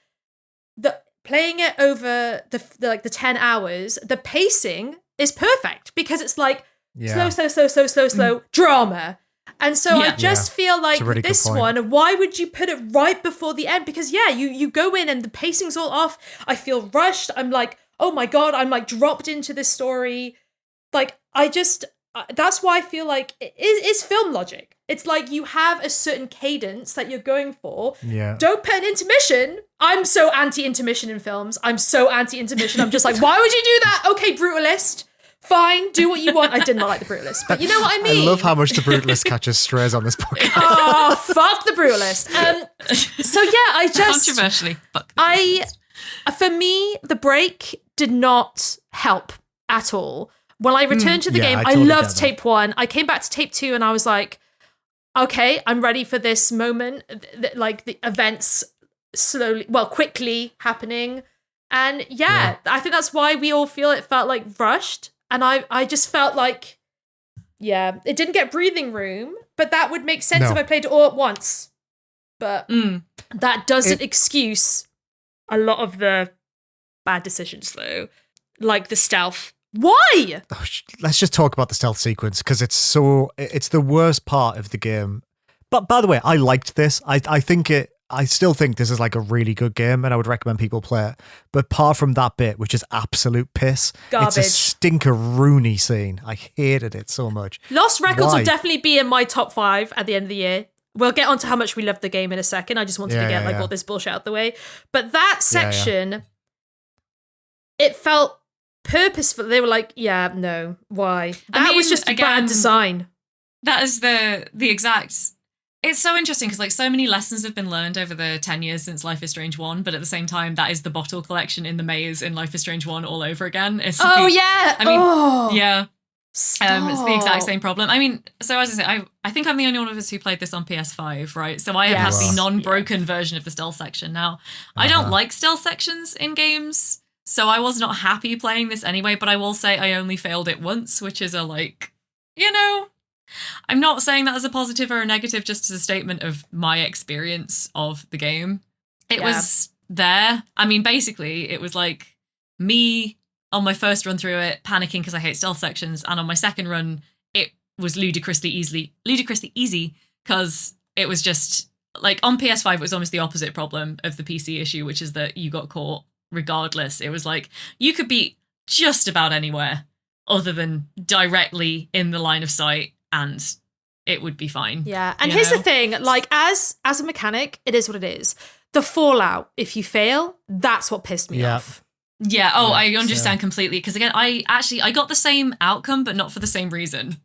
playing it over the 10 hours, the pacing is perfect because it's like slow, drama. And so I just feel like really this one, why would you put it right before the end? Because you go in and the pacing's all off. I feel rushed. I'm like, oh my God, I'm like dropped into this story. Like, that's why I feel like it's film logic. It's like you have a certain cadence that you're going for. Yeah. Don't put an intermission. I'm so anti-intermission in films. I'm so anti-intermission. I'm just like, why would you do that? Okay, Brutalist. Fine, do what you want. I did not like the Brutalist, but you know what I mean? I love how much the Brutalist catches strays on this podcast. Oh, fuck the Brutalist. So I just... Controversially, fuck. For me, the break did not help at all. When I returned to the game, I loved tape 1. I came back to tape 2 and I was like, okay, I'm ready for this moment, like the events quickly happening. And I think that's why we all feel it felt like rushed. And I just felt like, it didn't get breathing room, but that would make sense if I played it all at once. But that doesn't excuse a lot of the bad decisions, though, like the stealth. Why? Let's just talk about the stealth sequence because it's the worst part of the game. But by the way, I liked this. I still think this is like a really good game and I would recommend people play it. But apart from that bit, which is absolute piss, garbage. It's a stinker-rooney scene. I hated it so much. Lost Records will definitely be in my top 5 at the end of the year. We'll get on to how much we love the game in a second. I just wanted to get all this bullshit out the way. But that section, it felt purposeful. They were like, no, why? That was just bad design. That is the exact... It's so interesting because like so many lessons have been learned over the 10 years since Life is Strange 1, but at the same time, that is the bottle collection in the maze in Life is Strange 1 all over again. It's Stop. It's the exact same problem. I mean, so as I say, I think I'm the only one of us who played this on PS5, right? So I have had the non-broken version of the stealth section. Now, I don't like stealth sections in games, so I was not happy playing this anyway, but I will say I only failed it once, which is I'm not saying that as a positive or a negative, just as a statement of my experience of the game. It was there. I mean, basically, it was like me on my first run through it, panicking because I hate stealth sections, and on my second run, it was ludicrously easy because it was just like on PS5, it was almost the opposite problem of the PC issue, which is that you got caught regardless. It was like you could be just about anywhere other than directly in the line of sight and it would be fine. Yeah. And here's the thing, like as a mechanic, it is what it is. The fallout, if you fail, that's what pissed me off. Yeah. Oh, I understand completely. Because again, I got the same outcome, but not for the same reason,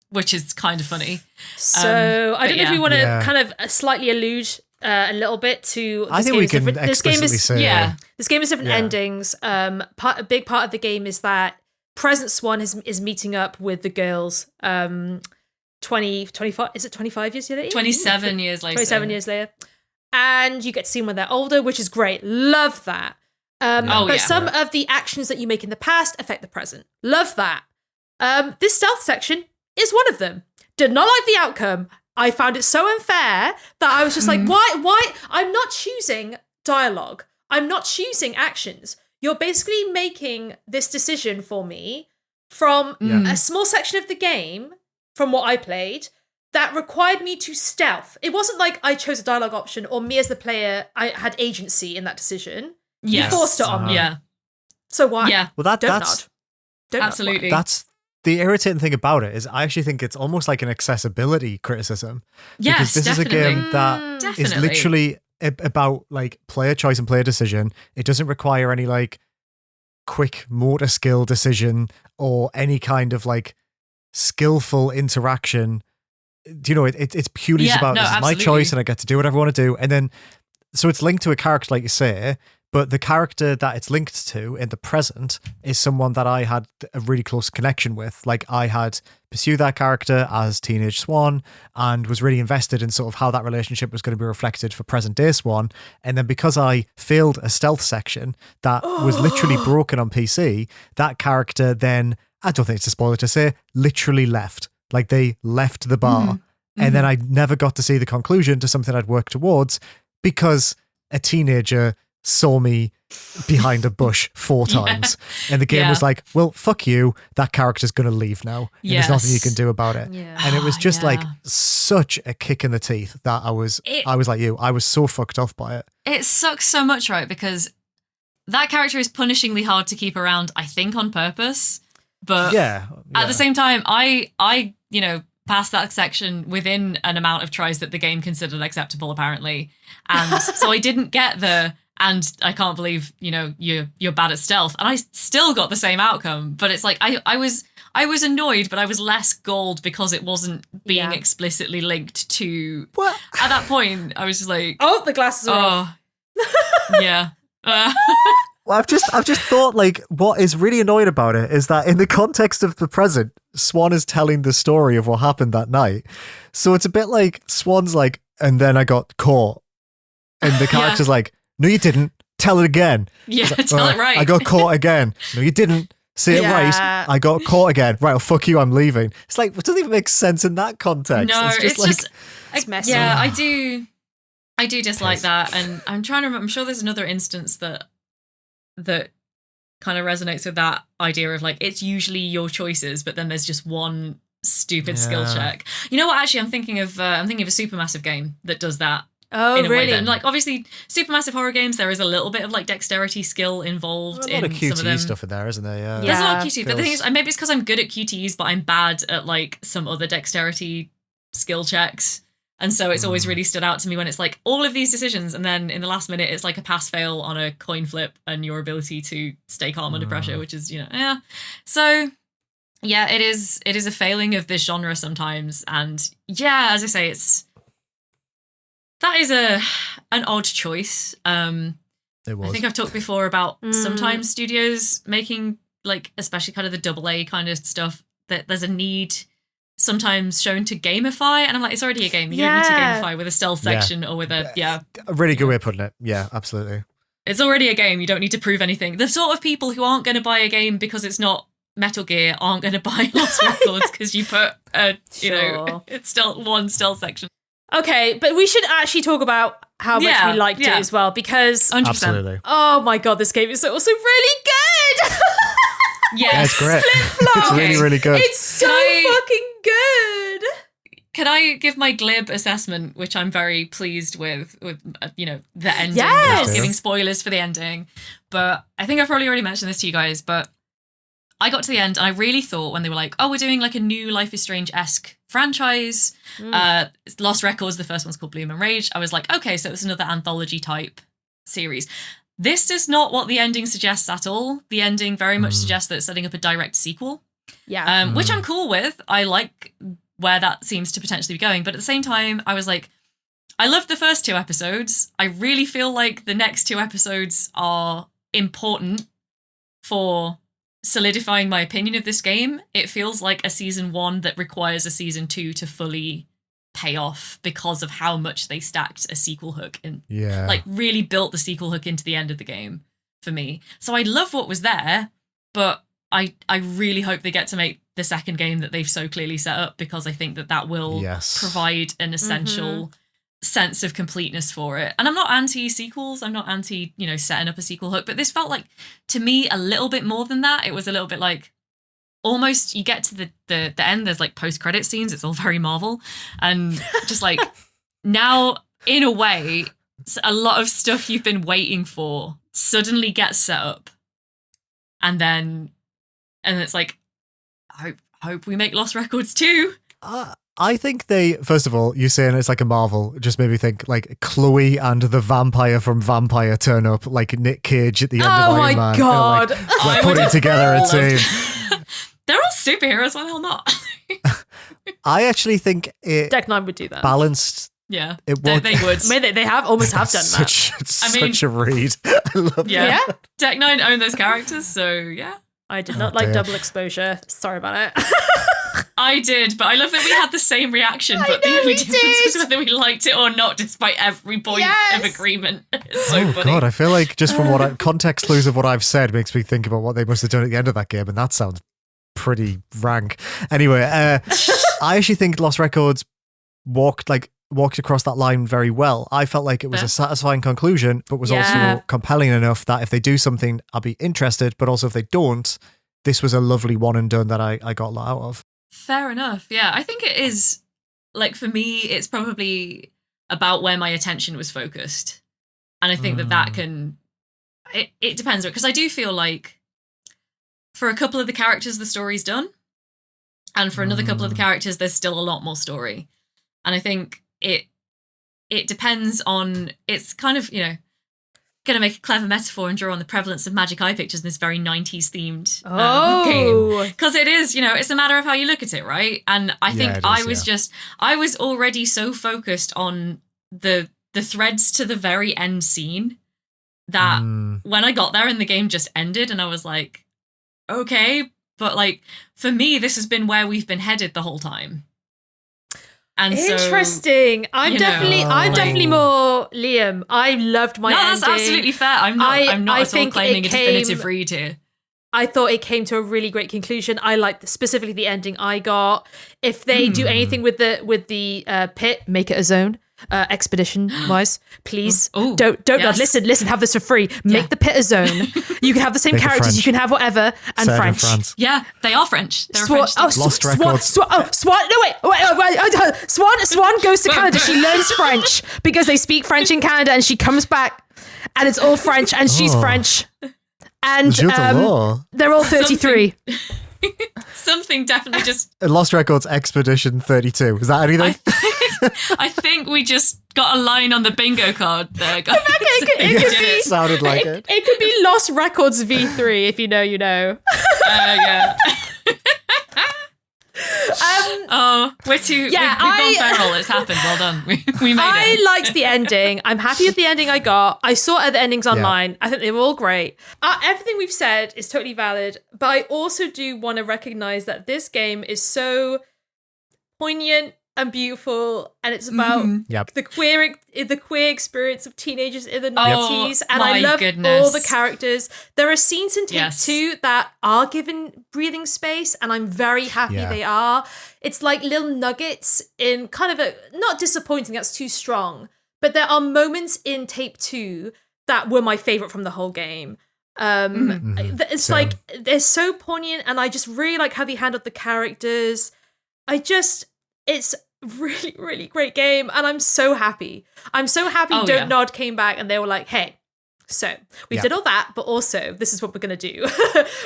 which is kind of funny. So I don't know if you want to kind of slightly allude a little bit to. I think we can explicitly say. This game has different endings. A big part of the game is that Present Swan is meeting up with the girls. 25. Is it 25 years later? 27 years later. 27 years later, and you get to see them when they're older, which is great. Love that. But some of the actions that you make in the past affect the present. Love that. This stealth section is one of them. Did not like the outcome. I found it so unfair that I was just like, why? I'm not choosing dialogue. I'm not choosing actions. You're basically making this decision for me from a small section of the game, from what I played, that required me to stealth. It wasn't like I chose a dialogue option or me as the player, I had agency in that decision. Yes. You forced it on me. Yeah. So why? Yeah. Well, Don't absolutely. That's the irritating thing about it is I actually think it's almost like an accessibility criticism. Yes, because this definitely. is a game that is literally about like player choice and player decision. It doesn't require any like quick motor skill decision or any kind of like skillful interaction. Do you know, it's purely just about this is my choice and I get to do whatever I want to do. And then, so it's linked to a character, like you say, but the character that it's linked to in the present is someone that I had a really close connection with. Like I had pursued that character as teenage Swan and was really invested in sort of how that relationship was going to be reflected for present day Swan. And then because I failed a stealth section that was literally broken on PC, that character then, I don't think it's a spoiler to say, literally left. Like they left the bar. And then I never got to see the conclusion to something I'd worked towards because a teenager saw me behind a bush 4 times. And the game was like, well, fuck you. That character's going to leave now. And there's nothing you can do about it. Yeah. And it was just like such a kick in the teeth that I was like you. I was so fucked off by it. It sucks so much, right? Because that character is punishingly hard to keep around, I think, on purpose. But at the same time, I passed that section within an amount of tries that the game considered acceptable, apparently. And so I didn't get and I can't believe, you're bad at stealth. And I still got the same outcome. But it's like, I was annoyed, but I was less galled because it wasn't being explicitly linked to... What? At that point, I was just like... Oh, the glasses are off. Yeah. Well, I've just thought, like, what is really annoying about it is that in the context of the present, Swan is telling the story of what happened that night. So it's a bit like Swan's like, and then I got caught. And the character's like, no, you didn't. Tell it again. Yeah, like, tell it right. I got caught again. No, you didn't. Say it right. I got caught again. Right, well, fuck you, I'm leaving. It's like, it doesn't even make sense in that context. No, it's just it's messy. Yeah, I do dislike that. And I'm trying to remember, I'm sure there's another instance that kind of resonates with that idea of like it's usually your choices, but then there's just one stupid skill check. You know what? Actually, I'm thinking of a Supermassive game that does that. Oh, in a really? Way then. Like obviously, Supermassive horror games, there is a little bit of like dexterity skill involved. A lot of some of them. QTE stuff in there, isn't there? Yeah. There's a lot of QTE, but the thing is, maybe it's because I'm good at QTEs, but I'm bad at like some other dexterity skill checks. And so it's always really stood out to me when it's like all of these decisions and then in the last minute it's like a pass fail on a coin flip and your ability to stay calm under pressure, which is, So yeah, it is a failing of this genre sometimes. And yeah, as I say, that is an odd choice. It was. I think I've talked before about sometimes studios making like, especially kind of the AA kind of stuff, that there's a need sometimes shown to gamify, and I'm like, it's already a game. You don't need to gamify with a stealth section or with a a really good way of putting it. Yeah, absolutely. It's already a game. You don't need to prove anything. The sort of people who aren't going to buy a game because it's not Metal Gear aren't going to buy Lost Records because you put it's still one stealth section. Okay, but we should actually talk about how much we liked it as well, because 100%. Absolutely. Oh my god, this game is also really good. Yes, it's great. Flip-flop. It's really, really good. It's so fucking good. Can I give my glib assessment, which I'm very pleased with the ending, yes. without giving spoilers for the ending? But I think I've probably already mentioned this to you guys, but I got to the end and I really thought when they were like, oh, we're doing like a new Life is Strange-esque franchise. Lost Records, the first one's called Bloom and Rage. I was like, okay, so it's another anthology type series. This is not what the ending suggests at all. The ending very much suggests that it's setting up a direct sequel. Yeah. Which I'm cool with. I like where that seems to potentially be going. But at the same time, I was like, I loved the first 2 episodes. I really feel like the next 2 episodes are important for solidifying my opinion of this game. It feels like a season 1 that requires a season 2 to fully pay off because of how much they stacked a sequel hook and like really built the sequel hook into the end of the game for me. So I love what was there, but I really hope they get to make the second game that they've so clearly set up, because I think that will provide an essential sense of completeness for it. And I'm not anti sequels. I'm not anti, setting up a sequel hook, but this felt like, to me, a little bit more than that. It was a little bit like, almost you get to the end, there's like post-credit scenes. It's all very Marvel. And just like now, in a way, a lot of stuff you've been waiting for suddenly gets set up. And it's like, hope we make Lost Records too. I think they, first of all, you saying it's like a Marvel just made me think like Chloe and the vampire from Vampire turn up like Nick Cage at the end of Iron Man. Oh my God. We're putting together a team. They're all superheroes, why the hell not? I actually think it Deck 9 would do that. Balanced. Yeah, it would. They would. I mean, they almost have done that. Such a read. I love that. Deck 9 own those characters, so yeah. I did not like Double Exposure. Sorry about it. I did, but I love that we had the same reaction, but the only difference was whether we liked it or not, despite every point of agreement. It's so funny. God, I feel like just from context clues of what I've said makes me think about what they must have done at the end of that game, and that sounds pretty rank. Anyway, I actually think Lost Records walked across that line very well. I felt like it was a satisfying conclusion, but was also compelling enough that if they do something, I'll be interested, but also if they don't, this was a lovely one and done that I got a lot out of. Fair enough. Yeah, I think it is, like, for me, it's probably about where my attention was focused. And I think that can, it depends, because I do feel like for a couple of the characters, the story's done. And for another couple of the characters, there's still a lot more story. And I think it depends on, it's kind of, going to make a clever metaphor and draw on the prevalence of magic eye pictures in this very 90s themed game. Because it is, it's a matter of how you look at it, right? And I think I was already so focused on the threads to the very end scene that when I got there and the game just ended and I was like, okay, but like, for me, this has been where we've been headed the whole time. And interesting. I'm definitely more Liam. I loved my ending. That's absolutely fair. I'm not at all claiming a definitive read here. I thought it came to a really great conclusion. I liked specifically the ending I got. If they do anything with the pit, make it a zone. Expedition wise, please don't nod. Listen, have this for free. Make the pit a zone. You can have the same characters, you can have whatever, and French. Yeah, they are French. They're French. Lost Records. Swan. No, wait. Swan goes to Canada. She learns French because they speak French in Canada, and she comes back, and it's all French, and she's French, and they're all 33. Something definitely just Lost Records Expedition 32. Is that anything? I think we just got a line on the bingo card there, guys. It sounded like it. It could be Lost Records V3. If you know, you know. Yeah. We've gone feral. It's happened. Well done. We made it. I liked the ending. I'm happy with the ending I got. I saw other endings online. I think they were all great. Everything we've said is totally valid, but I also do want to recognize that this game is so poignant and beautiful, and it's about the queer experience of teenagers in the 90s, and I love all the characters. There are scenes in Take 2 that are given breathing space, and I'm very happy they are. It's like little nuggets in kind of a, not disappointing, that's too strong, but there are moments in Tape 2 that were my favorite from the whole game. It's like, they're so poignant, and I just really like how they handled the characters. It's really, really great game, and I'm so happy. Don't Nod came back and they were like, hey, So we did all that, but also this is what we're going to do.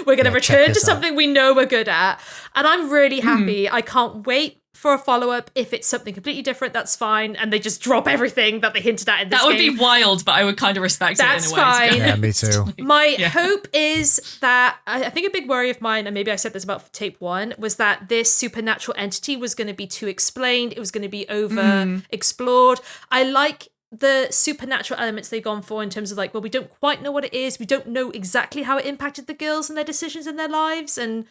We're going to Yeah, check return to this something we know we're good at. And I'm really happy. I can't wait for a follow-up. If it's something completely different, that's fine. And they just drop everything that they hinted at in this That would game. be wild, but I would kind of respect That's it in a way. fine. Yeah, me too. My hope is that, I think a big worry of mine, and maybe I said this about tape 1, was that this supernatural entity was going to be too explained. It was going to be over explored. I like the supernatural elements they've gone for in terms of like, well, we don't quite know what it is. We don't know exactly how it impacted the girls and their decisions in their lives. And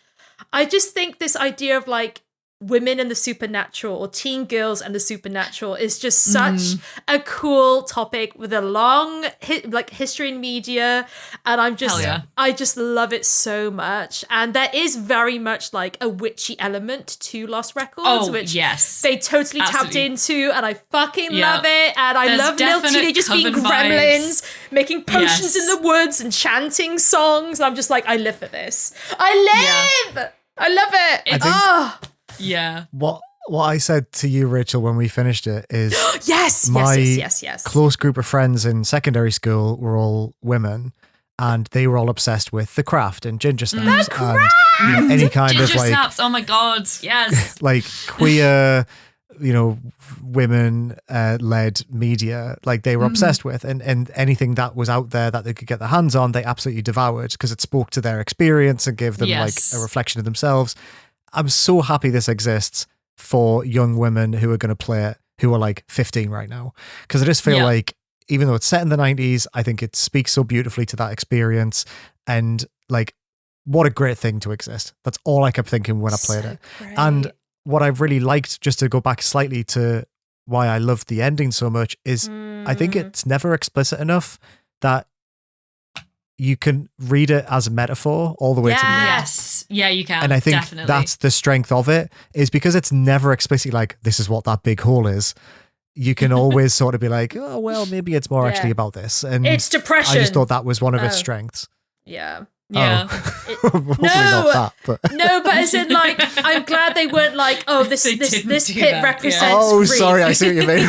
I just think this idea of like women and the supernatural, or teen girls and the supernatural, is just such a cool topic with a long history in media, and I just love it so much. And there is very much like a witchy element to Lost Records, which they totally tapped into, and I fucking love it. And I love little teenagers being gremlins, making potions in the woods and chanting songs. I'm just like, I live for this. I love it. Yeah. What I said to you, Rachel, when we finished it is yes. Close group of friends in secondary school were all women, and they were all obsessed with the craft and ginger snaps and any kind ginger of like snaps. Oh my god, yes. like queer, women led media, like they were obsessed with, and anything that was out there that they could get their hands on, they absolutely devoured because it spoke to their experience and gave them like a reflection of themselves. I'm so happy this exists for young women who are going to play it, who are like 15 right now. Because I just feel like, even though it's set in the 90s, I think it speaks so beautifully to that experience. And like, what a great thing to exist. That's all I kept thinking when I played it. Great. And what I've really liked, just to go back slightly to why I love the ending so much, is I think it's never explicit enough that you can read it as a metaphor all the way to the end. Yes. Yeah, you can. And I think definitely. that's the strength of it, is because it's never explicitly like, this is what that big hole is. You can always sort of be like, oh, well, maybe it's more actually about this. And it's depression. I just thought that was one of its strengths. Yeah. Yeah. Hopefully not that, but. No, but as in like, I'm glad they weren't like, oh, this pit represents Oh, grief. sorry, I see what you mean.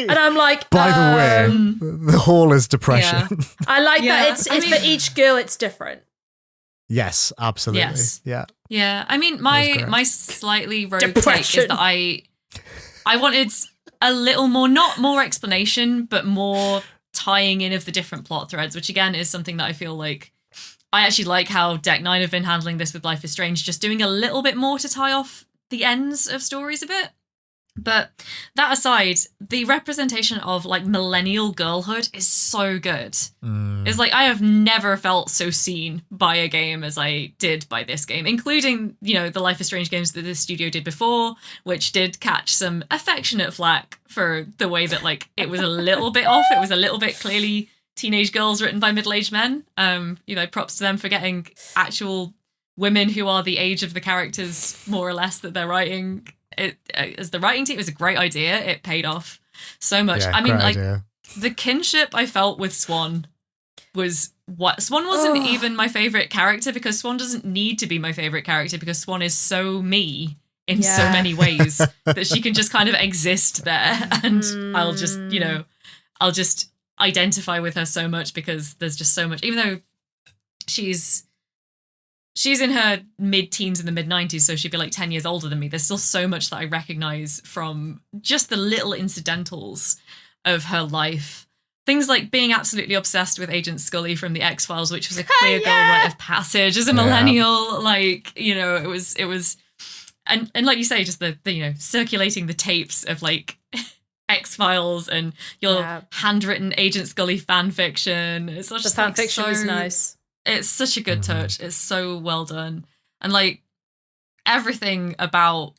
And I'm like, by the way, the whole is depression. Yeah. I like that it's for each girl it's different. Yes, absolutely. Yes. Yeah. Yeah. I mean, my slightly rogue take is that I wanted a little more, not more explanation, but more tying in of the different plot threads, which again is something that I feel like I actually like how Deck 9 have been handling this with Life is Strange, just doing a little bit more to tie off the ends of stories a bit. But that aside, the representation of like millennial girlhood is so good. It's like, I have never felt so seen by a game as I did by this game, including, the Life is Strange games that the studio did before, which did catch some affectionate flack for the way that like it was a little bit off. It was a little bit clearly teenage girls written by middle-aged men. Props to them for getting actual women who are the age of the characters, more or less, that they're writing. It as the writing team, it was a great idea. It paid off so much. Yeah, I mean, like idea. The kinship I felt with Swan was what Swan wasn't even my favorite character, because Swan doesn't need to be my favorite character, because Swan is so me in so many ways that she can just kind of exist there, and I'll just identify with her so much, because there's just so much, even though she's in her mid-teens in the mid-90s, so she'd be like 10 years older than me. There's still so much that I recognize from just the little incidentals of her life. Things like being absolutely obsessed with Agent Scully from the X-Files, which was a clear girl rite of passage as a millennial. Like, it was, and like you say, just the circulating the tapes of like X-Files and your handwritten Agent Scully fan fiction. It's just the fan fiction was nice. It's such a good touch. It's so well done. And like everything about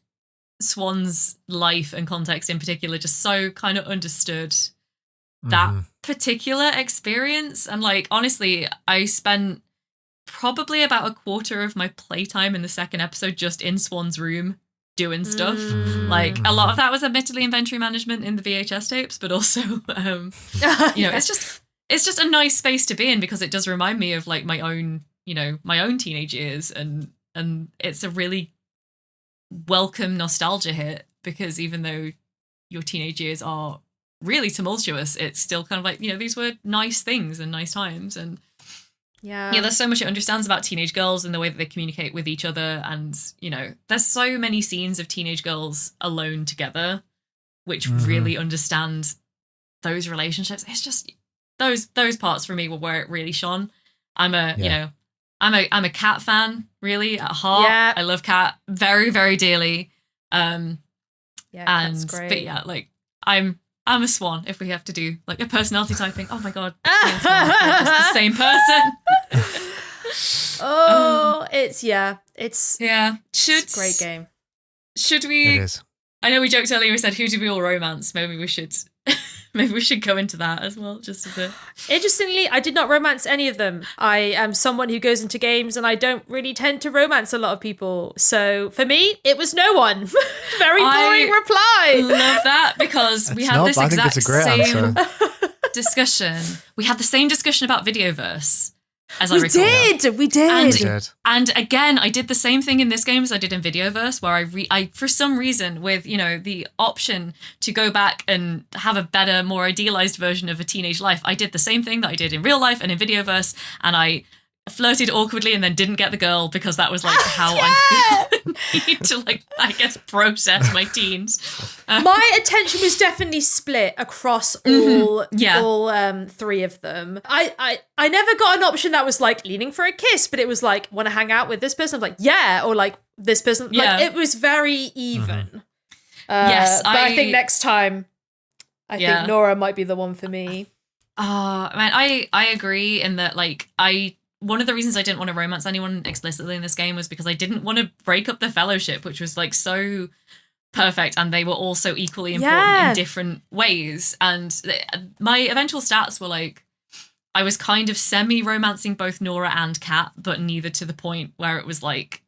Swan's life and context in particular, just so kind of understood that particular experience. And like, honestly, I spent probably about a quarter of my playtime in the second episode just in Swan's room doing stuff. Like a lot of that was admittedly inventory management in the VHS tapes, but also, it's just a nice space to be in, because it does remind me of like my own teenage years, and it's a really welcome nostalgia hit, because even though your teenage years are really tumultuous, it's still kind of like, these were nice things and nice times. And yeah, there's so much it understands about teenage girls and the way that they communicate with each other. And, there's so many scenes of teenage girls alone together, which really understand those relationships. It's just those parts for me were where it really shone. I'm a cat fan, really, at heart. Yeah. I love cat very, very dearly. That's great. But yeah, like I'm a swan if we have to do like a personality typing. Oh my god. It's the same person. It's a great game. Should we? It is. I know we joked earlier. We said, "Who do we all romance?" Maybe we should go into that as well. Just as a. Interestingly, I did not romance any of them. I am someone who goes into games, and I don't really tend to romance a lot of people. So for me, it was no one. Very boring reply. Love that because we had this exact same discussion. We had the same discussion about Videoverse. We did. And again, I did the same thing in this game as I did in Videoverse, where I for some reason, with the option to go back and have a better, more idealized version of a teenage life, I did the same thing that I did in real life and in Videoverse, and I flirted awkwardly and then didn't get the girl because that was like how I feel need to process my teens. My attention was definitely split across all three of them. I never got an option that was like leaning for a kiss, but it was like, want to hang out with this person? I'm like, yeah, or like this person. Like it was very even. Yes, but I think next time, I think Nora might be the one for me. I agree in that one of the reasons I didn't want to romance anyone explicitly in this game was because I didn't want to break up the fellowship, which was like so perfect, and they were all so equally important in different ways. And my eventual stats were like, I was kind of semi-romancing both Nora and Kat, but neither to the point where it was like,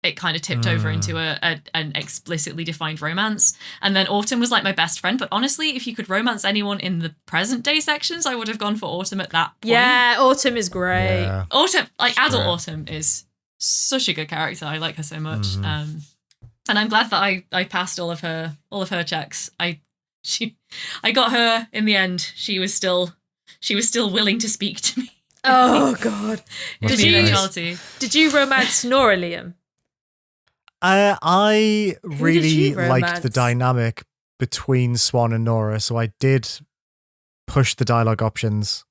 it kind of tipped over into an explicitly defined romance. And then Autumn was like my best friend. But honestly, if you could romance anyone in the present day sections, I would have gone for Autumn at that point. Yeah, Autumn is great. Yeah. Autumn, adult Autumn is such a good character. I like her so much. And I'm glad that I passed all of her checks. I got her in the end. She was still willing to speak to me. Oh God! Did you romance Nora, Liam? I really liked the dynamic between Swan and Nora, so I did push the dialogue options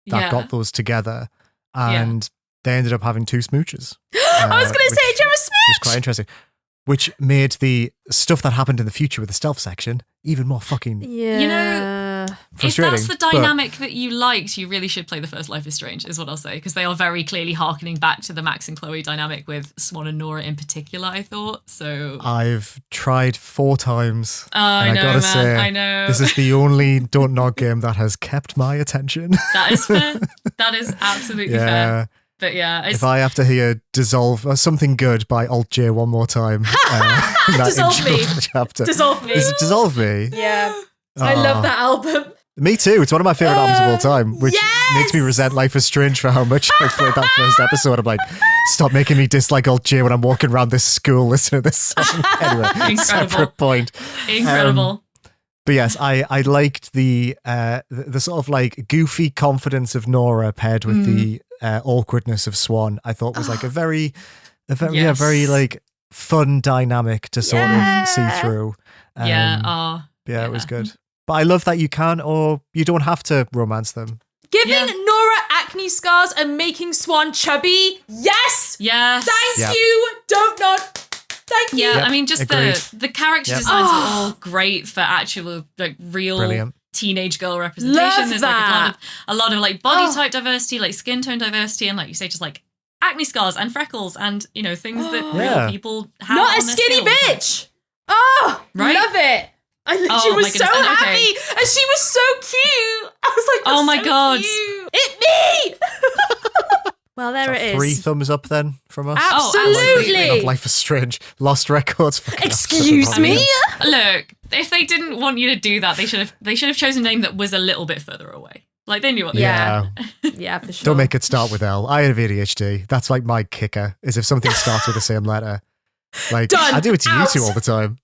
that got those together, and they ended up having 2 smooches. I was going to say, did you have a smooch? Which was quite interesting. Which made the stuff that happened in the future with the stealth section even more fucking frustrating. If that's the dynamic that you liked, you really should play the first Life is Strange, is what I'll say, because they are very clearly harkening back to the Max and Chloe dynamic with Swan and Nora in particular, I thought. So I've tried 4 times. I gotta say, this is the only Don't Nod game that has kept my attention. That is fair. That is absolutely fair. But yeah, if I have to hear Dissolve or Something Good by Alt J one more time, Dissolve Me. Dissolve Me. Is it Dissolve Me? Yeah. I love that album. Me too. It's one of my favourite albums of all time, which makes me resent Life is Strange for how much I played that first episode. I'm like, stop making me dislike Alt J when I'm walking around this school listening to this song. Anyway, separate point. Incredible. But yes, I liked the sort of like goofy confidence of Nora paired with the awkwardness of Swan. I thought was like a very like fun dynamic to sort of see through. It was good. But I love that you can or you don't have to romance them. Giving Nora acne scars and making Swan chubby. Yes. Thank you. Don't nod. Thank you. I mean, just the character designs are all great for actual, like, real teenage girl representation. Love There's that. like a lot of like body type diversity, like skin tone diversity, and like you say, just like acne scars and freckles and things that real people have. Not on a skinny their skills. bitch. Oh, right? Love it. She was so happy, and she was so cute. I was like, oh my god, cute. It me. Well, there it is. 3 thumbs up then from us. Absolutely. Life is Strange. Lost Records. Excuse me. Look, if they didn't want you to do that, they should have chosen a name that was a little bit further away. Like they knew what they were. Yeah, for sure. Don't make it start with L. I have ADHD. That's like my kicker. Is if something starts with the same letter. Like Done. I do it to you two all the time.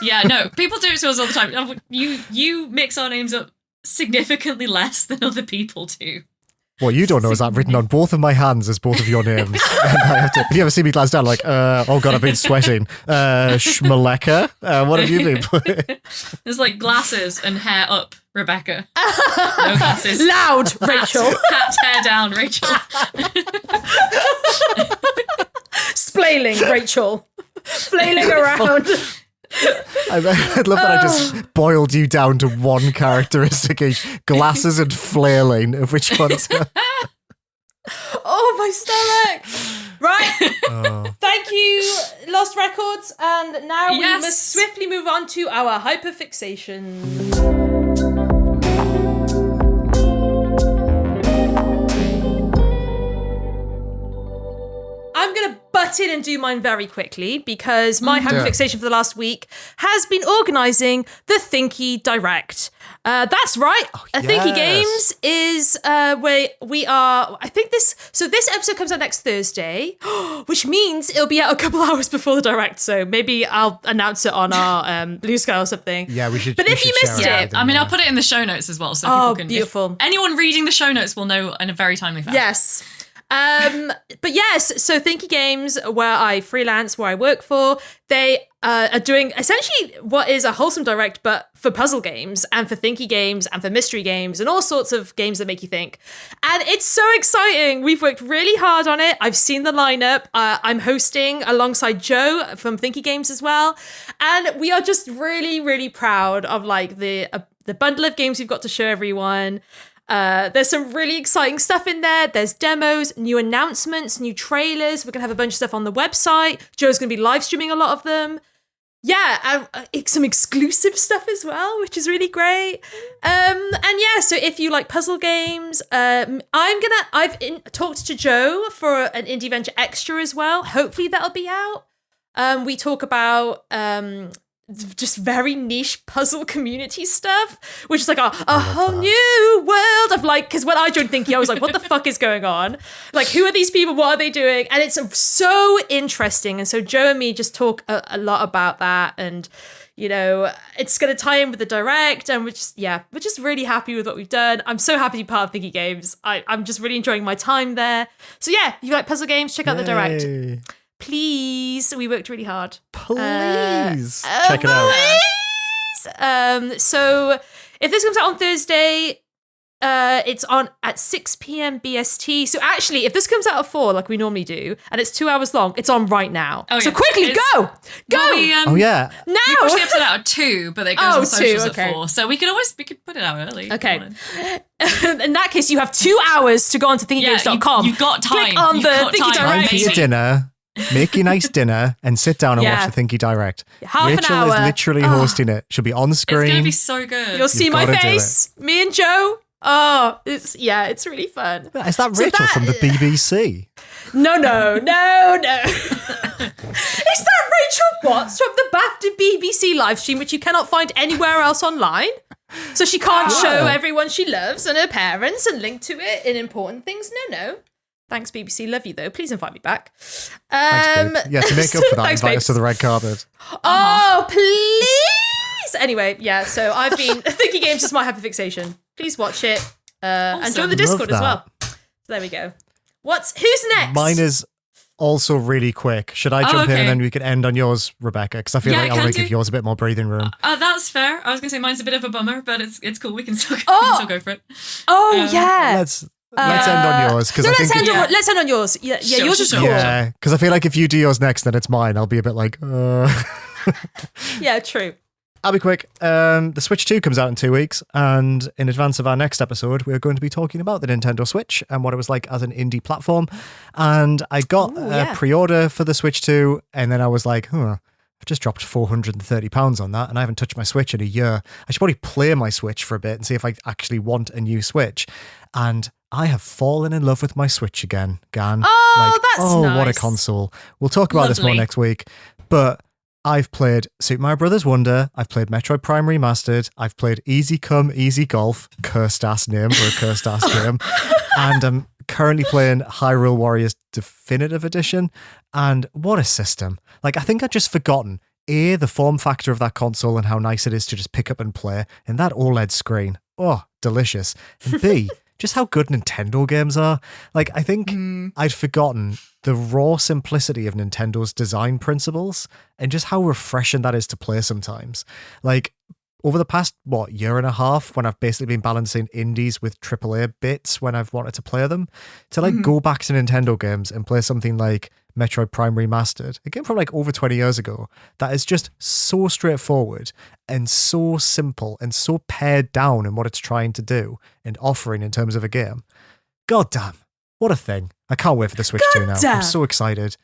Yeah, no, people do it to us all the time. You mix our names up significantly less than other people do. What you don't know is that written on both of my hands is both of your names. And I have to, if you ever see me glance down, like, oh God, I've been sweating. Schmaleka? What have you been playing? There's like glasses and hair up, Rebecca. No glasses. Loud, Rachel. Hat, hair down, Rachel. Splailing, Rachel. Flailing around. I love that I just boiled you down to one characteristic each. Glasses and flailing, of which one's... Oh, my stomach. Right. Thank you, Lost Records. And now we must swiftly move on to our hyperfixation. I'm going to butt in and do mine very quickly because my hyperfixation for the last week has been organising the Thinky Direct. That's right. Thinky Games is where we are. I think this episode comes out next Thursday, which means it'll be out a couple hours before the Direct. So maybe I'll announce it on our Blue Sky or something. Yeah, we should. But if you missed it, I mean, I'll put it in the show notes as well, so people can. Beautiful. Anyone reading the show notes will know in a very timely fashion. Yes. But yes, so Thinky Games, where I freelance, where I work for, they are doing essentially what is a wholesome direct, but for puzzle games and for Thinky games and for mystery games and all sorts of games that make you think. And it's so exciting. We've worked really hard on it. I've seen the lineup. I'm hosting alongside Joe from Thinky Games as well. And we are just really, really proud of like the bundle of games we've got to show everyone. There's some really exciting stuff in there. There's demos, new announcements, new trailers. We're going to have a bunch of stuff on the website. Joe's going to be live streaming a lot of them. Yeah, some exclusive stuff as well, which is really great. And yeah, so if you like puzzle games, I've talked to Joe for an Indieventure extra as well. Hopefully that'll be out. We talk about just very niche puzzle community stuff, which is like a whole new world of like, because when I joined Thinky, I was like, what the fuck is going on? Like, who are these people? What are they doing? And it's so interesting. And so Joe and me just talk a lot about that. And, you know, it's going to tie in with the direct. And we're just really happy with what we've done. I'm so happy to be part of Thinky Games. I'm just really enjoying my time there. So yeah, if you like puzzle games, check out the direct. Please, we worked really hard. Please check it out. Please. So if this comes out on Thursday, it's on at 6 p.m. BST. So actually, if this comes out at 4, like we normally do, and it's 2 hours long, it's on right now. Oh, so quickly, go! Well, now. We push the episode out at 2, but it goes on socials 2, okay. at 4. So we could put it out early. Okay. In that case, you have 2 hours to go on to thinkygames.com. You've got time. Click on the Thinky Direct. Time for your dinner. Make your nice dinner and sit down and watch the Thinky Direct. Half Rachel an hour. is literally hosting it. She'll be on screen. It's going to be so good. You'll see my face. Me and Joe. Oh, it's really fun. Is that Rachel from the BBC? No. It's that Rachel Watts from the BAFTA BBC live stream, which you cannot find anywhere else online. So she can't show everyone she loves and her parents and link to it in important things. No. Thanks, BBC. Love you, though. Please invite me back. Thanks, babe. Yeah, to make up for that, invite us to the red carpet. Oh, please! Anyway, yeah, so I've been... Thinky Games is my hyperfixation. Please watch it. And join the Discord as well. So there we go. Who's next? Mine is also really quick. Should I jump in and then we can end on yours, Rebecca? Because I feel like I want to give yours a bit more breathing room. That's fair. I was going to say mine's a bit of a bummer, but it's cool. We can still go for it. Oh, yeah. Let's end on yours. Let's end on yours. Yeah, yours is cool. Yeah, because I feel like if you do yours next, then it's mine. I'll be a bit like, Yeah, true. I'll be quick. The Switch 2 comes out in 2 weeks, and in advance of our next episode, we're going to be talking about the Nintendo Switch and what it was like as an indie platform. And I got a pre-order for the Switch 2, and then I was like, I've just dropped £430 on that, and I haven't touched my Switch in a year. I should probably play my Switch for a bit and see if I actually want a new Switch. And I have fallen in love with my Switch again, Gan. That's nice. What a console. We'll talk about this more next week. But I've played Super Mario Brothers Wonder. I've played Metroid Prime Remastered. I've played Easy Come, Easy Golf. Cursed ass name for a cursed ass game. And I'm currently playing Hyrule Warriors Definitive Edition. And what a system. Like, I think I'd just forgotten, the form factor of that console and how nice it is to just pick up and play. And that OLED screen. oh, delicious. And B, just how good Nintendo games are. Like, I think I'd forgotten the raw simplicity of Nintendo's design principles and just how refreshing that is to play sometimes. Like, over the past, year and a half, when I've basically been balancing indies with AAA bits when I've wanted to play them, to like go back to Nintendo games and play something like Metroid Prime Remastered, a game from like over 20 years ago, that is just so straightforward and so simple and so pared down in what it's trying to do and offering in terms of a game. God damn, what a thing. I can't wait for the Switch 2 now. I'm so excited.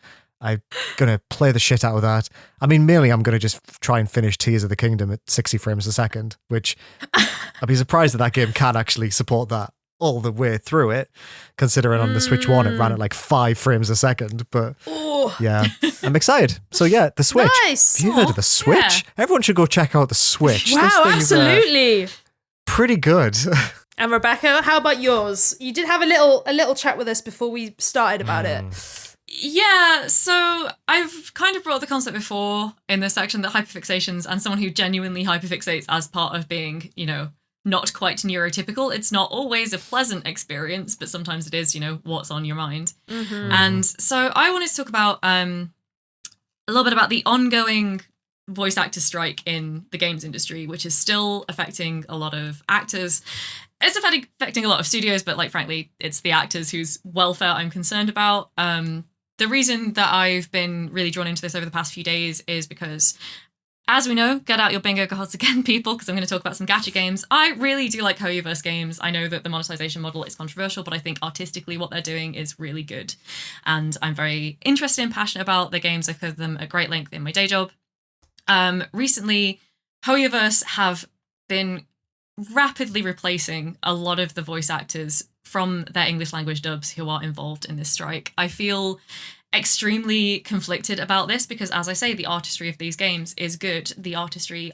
I'm going to play the shit out of that. I mean, mainly I'm going to just try and finish Tears of the Kingdom at 60 frames a second, which I'd be surprised that game can actually support that all the way through it, considering on the Switch 1 it ran at like 5 frames a second. But yeah, I'm excited. So yeah, the Switch. Nice. Have you heard of the Switch? Yeah. Everyone should go check out the Switch. Wow, absolutely. Pretty good. And Rebecca, how about yours? You did have a little chat with us before we started about it. Yeah, so I've kind of brought the concept before in this section that hyperfixations, and someone who genuinely hyperfixates as part of being, not quite neurotypical, it's not always a pleasant experience, but sometimes it is, what's on your mind. Mm-hmm. And so I wanted to talk about a little bit about the ongoing voice actor strike in the games industry, which is still affecting a lot of actors. It's affecting a lot of studios, but frankly, it's the actors whose welfare I'm concerned about. The reason that I've been really drawn into this over the past few days is because, as we know, get out your bingo cards again, people, because I'm going to talk about some gacha games. I really do like Hoyoverse games. I know that the monetization model is controversial, but I think artistically what they're doing is really good. And I'm very interested and passionate about the games. I've covered them at great length in my day job. Recently, Hoyoverse have been rapidly replacing a lot of the voice actors from their English language dubs who are involved in this strike. I feel extremely conflicted about this because, as I say, the artistry of these games is good. The artistry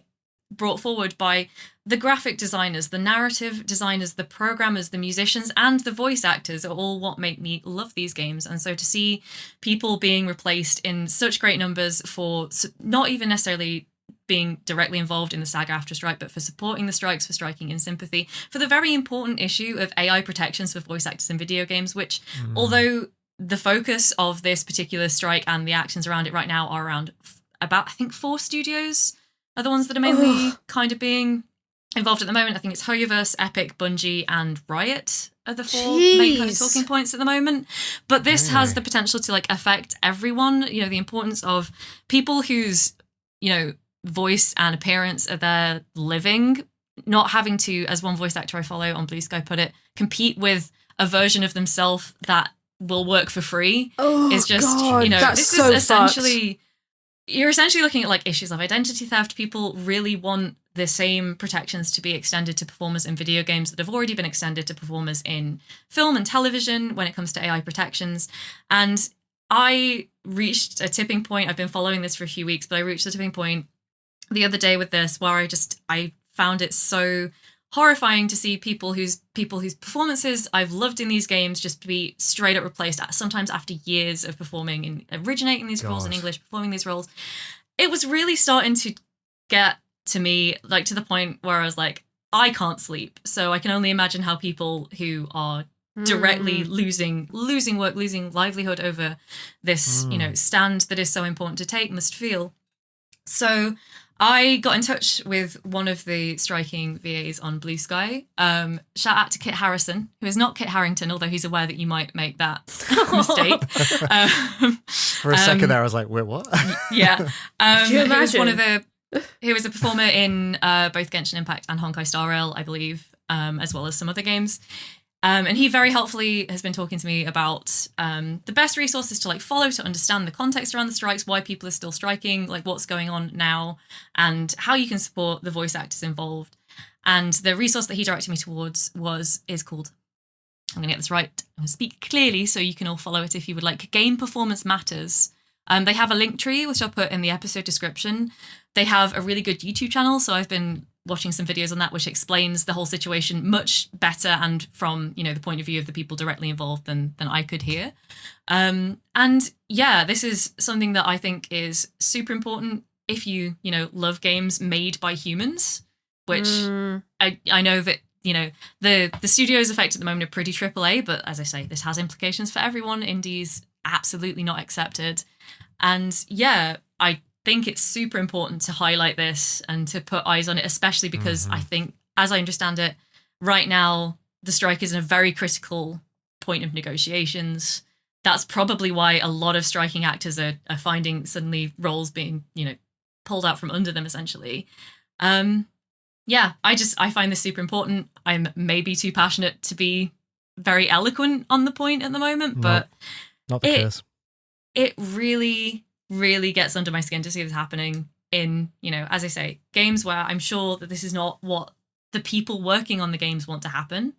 brought forward by the graphic designers, the narrative designers, the programmers, the musicians, and the voice actors are all what make me love these games. And so to see people being replaced in such great numbers for not even necessarily being directly involved in the SAG-AFTRA strike, but for supporting the strikes, for striking in sympathy, for the very important issue of AI protections for voice actors in video games, which, although the focus of this particular strike and the actions around it right now are around about, I think, 4 studios are the ones that are mainly kind of being involved at the moment. I think it's Hoyoverse, Epic, Bungie, and Riot are the 4 main kind of talking points at the moment. But this has the potential to affect everyone. The importance of people whose, voice and appearance are their living, not having to, as one voice actor I follow on Blue Sky put it, compete with a version of themselves that will work for free is just, God, that's this so is essentially, you're essentially looking at issues of identity theft. People really want the same protections to be extended to performers in video games that have already been extended to performers in film and television when it comes to AI protections. And I reached a tipping point. I've been following this for a few weeks, but I reached a tipping point the other day with this where I found it so horrifying to see people whose performances I've loved in these games just be straight up replaced, sometimes after years of performing and originating these roles in English, performing these roles. It was really starting to get to me, to the point where I was like, I can't sleep. So I can only imagine how people who are directly losing work, losing livelihood over this, stand that is so important to take must feel. So I got in touch with one of the striking VAs on Blue Sky. Shout out to Kit Harrison, who is not Kit Harington, although he's aware that you might make that mistake. For a second there, I was like, wait, what? Yeah. Could you imagine? He was a performer in both Genshin Impact and Honkai Star Rail, I believe, as well as some other games. And he very helpfully has been talking to me about the best resources to follow to understand the context around the strikes, why people are still striking, what's going on now, and how you can support the voice actors involved. And the resource that he directed me towards is called, I'm going to get this right, I'm going to speak clearly so you can all follow it if you would like, Game Performance Matters. They have a link tree, which I'll put in the episode description. They have a really good YouTube channel, so I've been watching some videos on that, which explains the whole situation much better and from, the point of view of the people directly involved than I could hear. And yeah, this is something that I think is super important if you, love games made by humans, which I know that the studio's effect at the moment are pretty AAA, but as I say, this has implications for everyone. Indies absolutely not accepted. And yeah, I think it's super important to highlight this and to put eyes on it, especially because I think, as I understand it, right now, the strike is in a very critical point of negotiations. That's probably why a lot of striking actors are finding suddenly roles being, pulled out from under them, essentially. Yeah, I find this super important. I'm maybe too passionate to be very eloquent on the point at the moment, but not the case. It really, really gets under my skin to see this happening in, as I say, games where I'm sure that this is not what the people working on the games want to happen.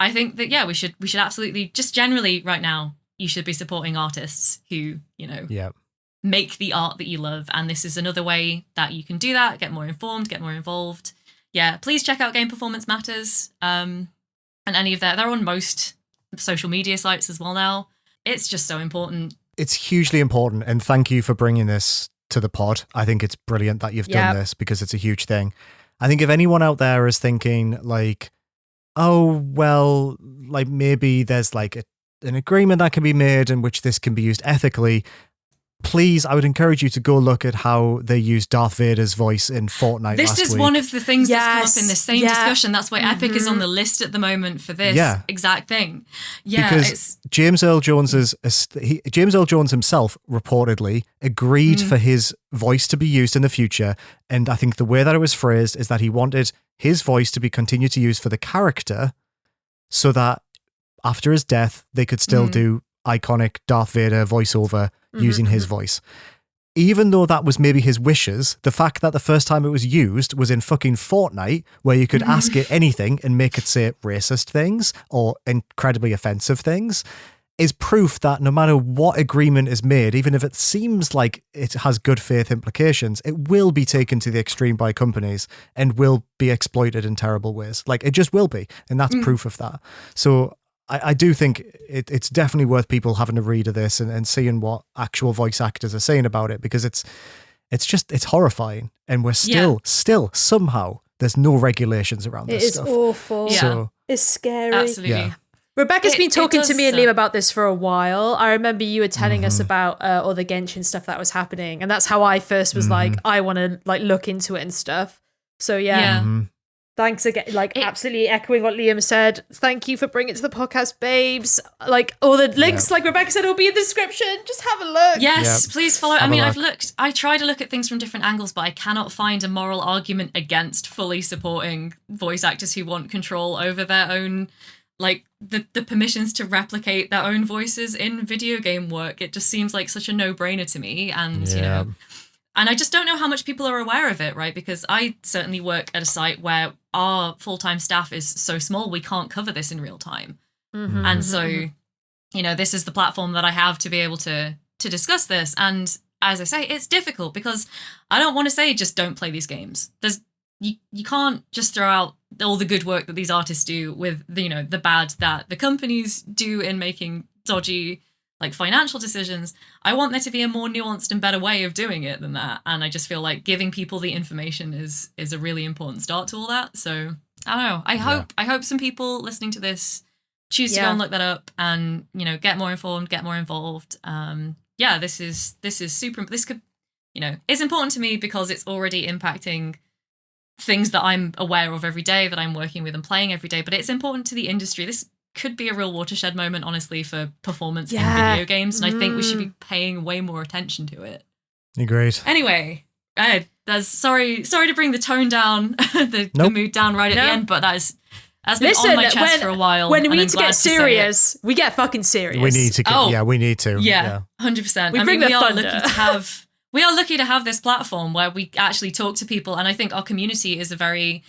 I think that, yeah, we should absolutely, just generally right now, you should be supporting artists who, make the art that you love. And this is another way that you can do that, get more informed, get more involved. Yeah, please check out Game Performance Matters and any of they're on most social media sites as well now. It's just so important. It's hugely important. And thank you for bringing this to the pod. I think it's brilliant that you've done this because it's a huge thing. I think if anyone out there is thinking like, oh, well, like maybe there's like an agreement that can be made in which this can be used ethically, please, I would encourage you to go look at how they used Darth Vader's voice in Fortnite This last is week. One of the things that's come up in the same discussion. That's why Epic is on the list at the moment for this exact thing. Yeah, because James Earl Jones himself reportedly agreed for his voice to be used in the future, and I think the way that it was phrased is that he wanted his voice to be continued to use for the character, so that after his death they could still do iconic Darth Vader voiceover using his voice. Even though that was maybe his wishes, the fact that the first time it was used was in fucking Fortnite, where you could ask it anything and make it say racist things or incredibly offensive things, is proof that no matter what agreement is made, even if it seems like it has good faith implications, it will be taken to the extreme by companies and will be exploited in terrible ways. Like, it just will be. And that's proof of that. So I do think it's definitely worth people having a read of this and seeing what actual voice actors are saying about it, because it's horrifying, and we're still somehow there's no regulations around this stuff. It is awful. Yeah. So, it's scary. Absolutely. Yeah. Rebecca's been talking to me and Liam about this for a while. I remember you were telling us about all the Genshin stuff that was happening, and that's how I first was like, I want to like look into it and stuff. So thanks again, absolutely echoing what Liam said. Thank you for bringing it to the podcast, babes. Like, all the links, like Rebecca said, will be in the description. Just have a look. Yes, please follow. I try to look at things from different angles, but I cannot find a moral argument against fully supporting voice actors who want control over their own, like, the permissions to replicate their own voices in video game work. It just seems like such a no-brainer to me. And, and I just don't know how much people are aware of it, right? Because I certainly work at a site where our full-time staff is so small, we can't cover this in real time. And so, this is the platform that I have to be able to discuss this. And as I say, it's difficult because I don't want to say just don't play these games. You can't just throw out all the good work that these artists do with the bad that the companies do in making dodgy, like, financial decisions. I want there to be a more nuanced and better way of doing it than that. And I just feel like giving people the information is a really important start to all that. So I don't know. I hope some people listening to this choose to go and look that up and, get more informed, get more involved. This is super. This could, it's important to me because it's already impacting things that I'm aware of every day, that I'm working with and playing every day. But it's important to the industry. This could be a real watershed moment, honestly, for performance in video games, and I think we should be paying way more attention to it. Agreed. Anyway, sorry to bring the tone down, the mood down right at the end, but that's been on my chest for a while. When we need to get serious, we get fucking serious. We need to get, we need to. Yeah, 100%. We are lucky to have this platform where we actually talk to people, and I think our community is a very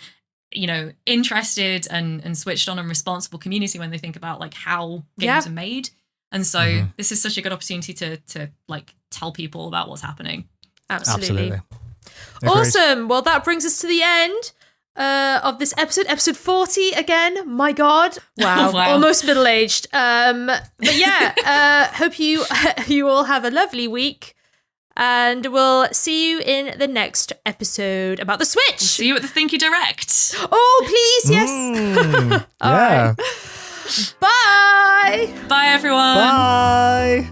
interested and switched on and responsible community when they think about like how games are made. And so this is such a good opportunity to like tell people about what's happening. Absolutely. Awesome. Well, that brings us to the end of this episode 40 again. My God. Wow. Almost middle-aged. But yeah, hope you all have a lovely week. And we'll see you in the next episode about the Switch. See you at the Thinky Direct. Oh, please, yes. Yeah. Right. Bye. Bye, everyone. Bye.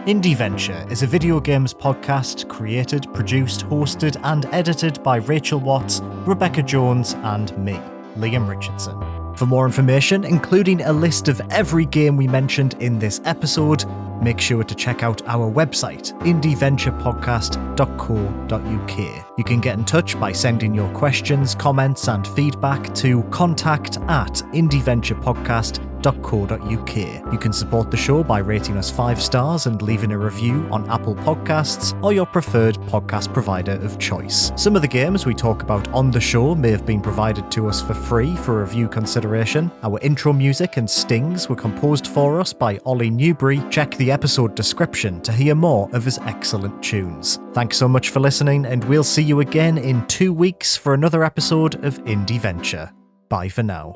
Indieventure is a video games podcast created, produced, hosted, and edited by Rachel Watts, Rebecca Jones, and me, Liam Richardson. For more information, including a list of every game we mentioned in this episode, make sure to check out our website, indieventurepodcast.co.uk. You can get in touch by sending your questions, comments, and feedback to contact@indieventurepodcast.co.uk. You can support the show by rating us 5 stars and leaving a review on Apple Podcasts or your preferred podcast provider of choice. Some of the games we talk about on the show may have been provided to us for free for review consideration. Our intro music and stings were composed for us by Ollie Newbury. Check the episode description to hear more of his excellent tunes. Thanks so much for listening, and we'll see you again in 2 weeks for another episode of Indieventure. Bye for now.